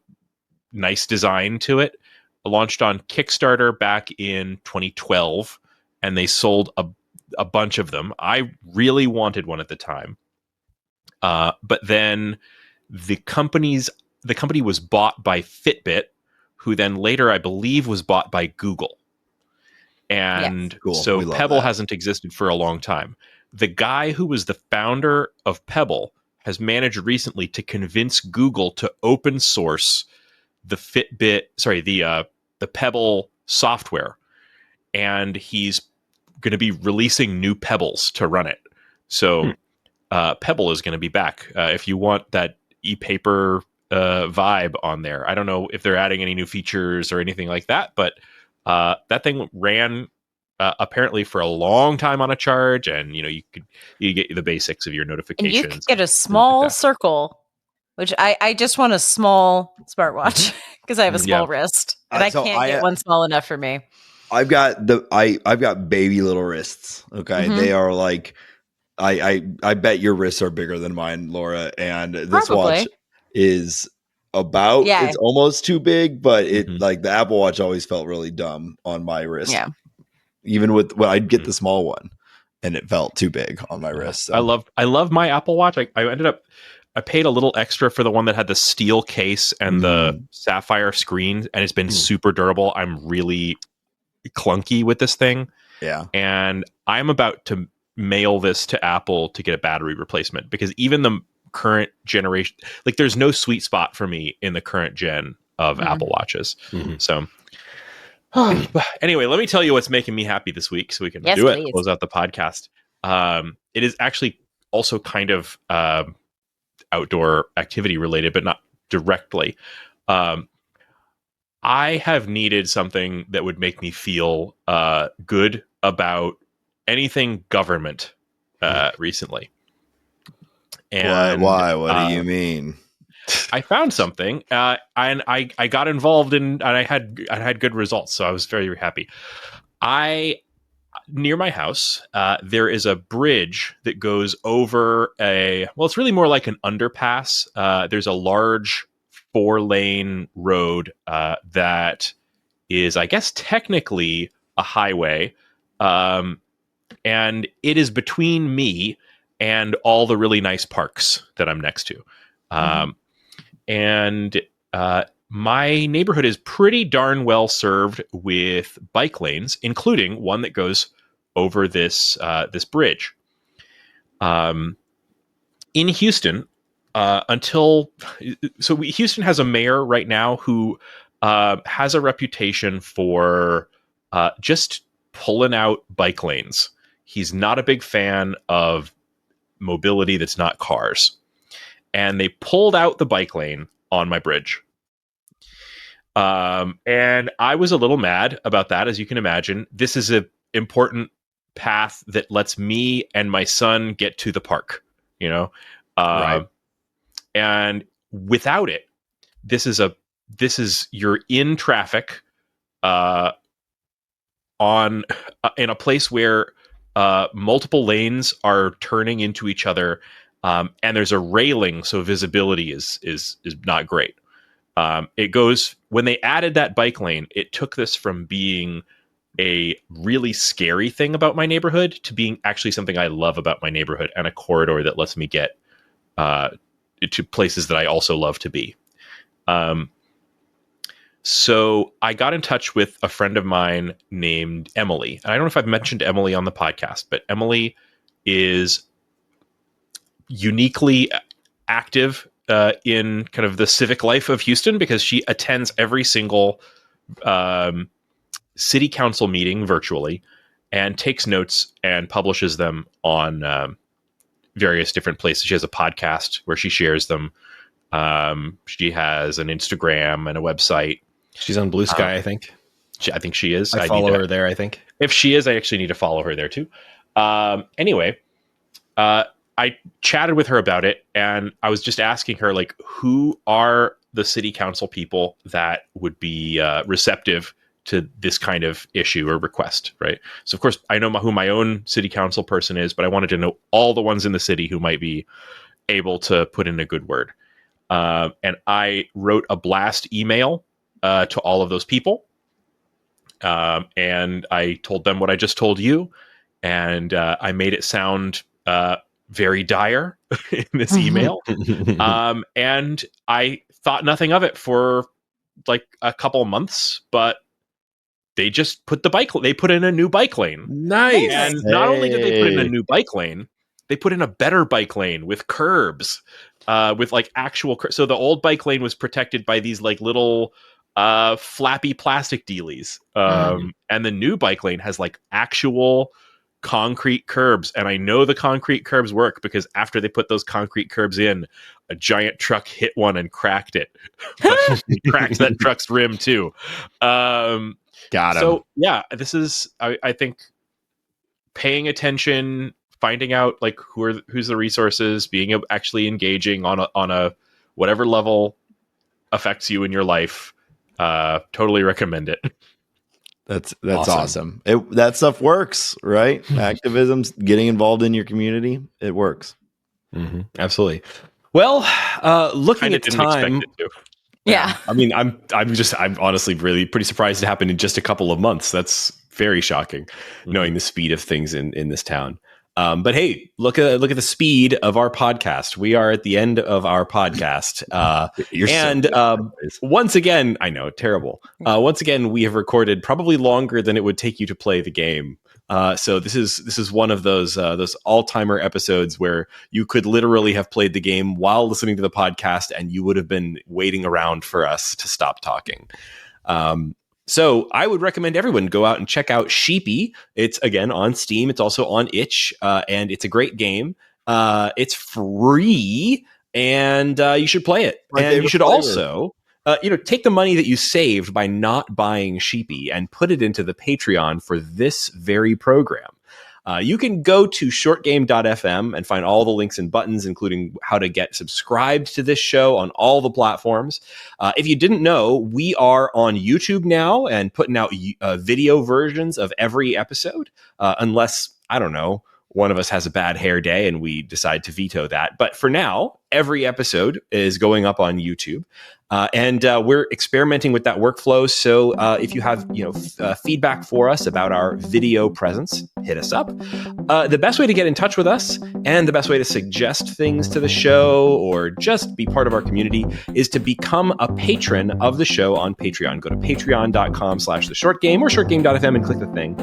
nice design to it. It launched on Kickstarter back in 2012, and they sold a bunch of them. I really wanted one at the time, but then the company was bought by Fitbit, who then later, I believe, was bought by Google. And so Pebble hasn't existed for a long time. The guy who was the founder of Pebble has managed recently to convince Google to open source the the Pebble software, and he's going to be releasing new Pebbles to run it. So Pebble is going to be back. If you want that e-paper vibe on there, I don't know if they're adding any new features or anything like that, but that thing ran apparently for a long time on a charge, and you get the basics of your notifications. And you could get a small circle, which I just want a small smartwatch because I have a small wrist, and I can't get one small enough for me. I've got I've got baby little wrists. Okay, they are like I bet your wrists are bigger than mine, Laura, and this watch is about it's almost too big, but it like the Apple Watch always felt really dumb on my wrist. Yeah. Even with I'd get the small one and it felt too big on my wrist. So. I love my Apple Watch. I paid a little extra for the one that had the steel case and the sapphire screen, and it's been super durable. I'm really clunky with this thing. Yeah. And I'm about to mail this to Apple to get a battery replacement, because even the current generation, like there's no sweet spot for me in the current gen of Apple Watches. So anyway, let me tell you what's making me happy this week so we can do it, close out the podcast. It is actually also kind of outdoor activity related, but not directly. I have needed something that would make me feel good about anything government recently. And why? What do you mean? I found something, and I got involved and I had good results, so I was very, very happy. Near my house, there is a bridge that goes over it's really more like an underpass. There's a large 4-lane road that is, I guess, technically a highway, and it is between me and all the really nice parks that I'm next to. And my neighborhood is pretty darn well served with bike lanes, including one that goes over this bridge. In Houston, Houston has a mayor right now who has a reputation for just pulling out bike lanes. He's not a big fan of mobility that's not cars. And they pulled out the bike lane on my bridge. And I was a little mad about that, as you can imagine. This is an important path that lets me and my son get to the park, right. And without it, this is you're in traffic in a place where multiple lanes are turning into each other. And there's a railing, so visibility is not great. When they added that bike lane, it took this from being a really scary thing about my neighborhood to being actually something I love about my neighborhood and a corridor that lets me get to places that I also love to be. So I got in touch with a friend of mine named Emily. And I don't know if I've mentioned Emily on the podcast, but Emily is uniquely active in kind of the civic life of Houston because she attends every single city council meeting virtually and takes notes and publishes them on various different places. She has a podcast where she shares them. She has an Instagram and a website. She's on Blue Sky, I think. I think she is. I follow her there, I think. If she is, I actually need to follow her there too. Anyway, I chatted with her about it, and I was just asking her, like, who are the city council people that would be receptive to this kind of issue or request, right? So, of course, I know who my own city council person is, but I wanted to know all the ones in the city who might be able to put in a good word. And I wrote a blast email to all of those people. And I told them what I just told you. And I made it sound very dire in this email. And I thought nothing of it for like a couple months, but they just put they put in a new bike lane. Nice. And not only did they put in a new bike lane, they put in a better bike lane with curbs, with like actual. So the old bike lane was protected by these like little flappy plastic dealies. And the new bike lane has like actual concrete curbs. And I know the concrete curbs work because after they put those concrete curbs in, a giant truck hit one and cracked it. Cracked that truck's rim too. Got him. So yeah, this is, I think, paying attention, finding out like who's the resources, being actually engaging on a whatever level affects you in your life. Totally recommend it. That's awesome. That stuff works, right? Activism's getting involved in your community. It works. Mm-hmm. Absolutely. Well, looking at time. Yeah. I mean, I'm honestly really pretty surprised it happened in just a couple of months. That's very shocking, knowing the speed of things in this town. But hey, look at the speed of our podcast. We are at the end of our podcast. Once again, I know, terrible. Once again, we have recorded probably longer than it would take you to play the game. So this is one of those all-timer episodes where you could literally have played the game while listening to the podcast, and you would have been waiting around for us to stop talking. So I would recommend everyone go out and check out Sheepy. It's again on Steam. It's also on itch, and it's a great game. It's free, and you should play it. And you should also, take the money that you saved by not buying Sheepy and put it into the Patreon for this very program. You can go to shortgame.fm and find all the links and buttons, including how to get subscribed to this show on all the platforms. If you didn't know, we are on YouTube now and putting out video versions of every episode, unless, I don't know, one of us has a bad hair day and we decide to veto that. But for now, every episode is going up on YouTube. And we're experimenting with that workflow. So if you have feedback for us about our video presence, hit us up. The best way to get in touch with us and the best way to suggest things to the show or just be part of our community is to become a patron of the show on Patreon. Go to patreon.com/theshortgame or shortgame.fm and click the thing.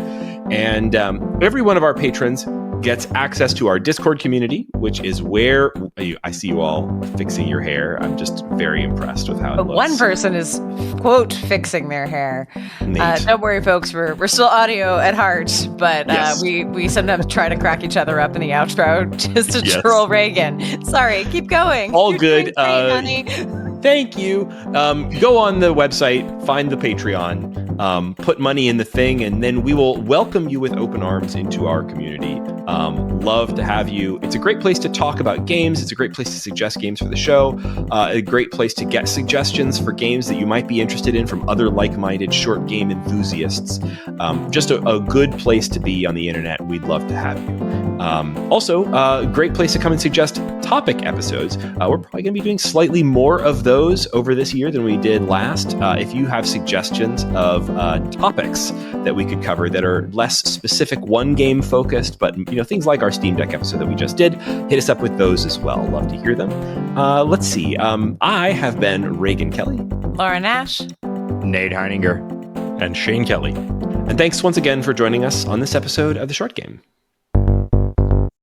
And every one of our patrons gets access to our Discord community, which is where I see you all fixing your hair. I'm just very impressed with how it looks. One person is, quote, fixing their hair. Don't worry, folks. We're still audio at heart, but yes. We sometimes try to crack each other up in the outro just to troll Raygan. Sorry, keep going. All You're good. Great, honey. Thank you. Go on the website, find the Patreon, put money in the thing, and then we will welcome you with open arms into our community. Love to have you. It's a great place to talk about games. It's a great place to suggest games for the show. A great place to get suggestions for games that you might be interested in from other like-minded short game enthusiasts. Just a good place to be on the internet. We'd love to have you. Also, a great place to come and suggest topic episodes. We're probably going to be doing slightly more of those over this year than we did last. If you have suggestions of topics that we could cover that are less specific one game focused, but things like our Steam Deck episode that we just did, hit us up with those as well. Love to hear them. Let's see. I have been Raygan Kelly, Laura Nash, Nate Heininger, and Shane Kelly. And thanks once again for joining us on this episode of The Short Game.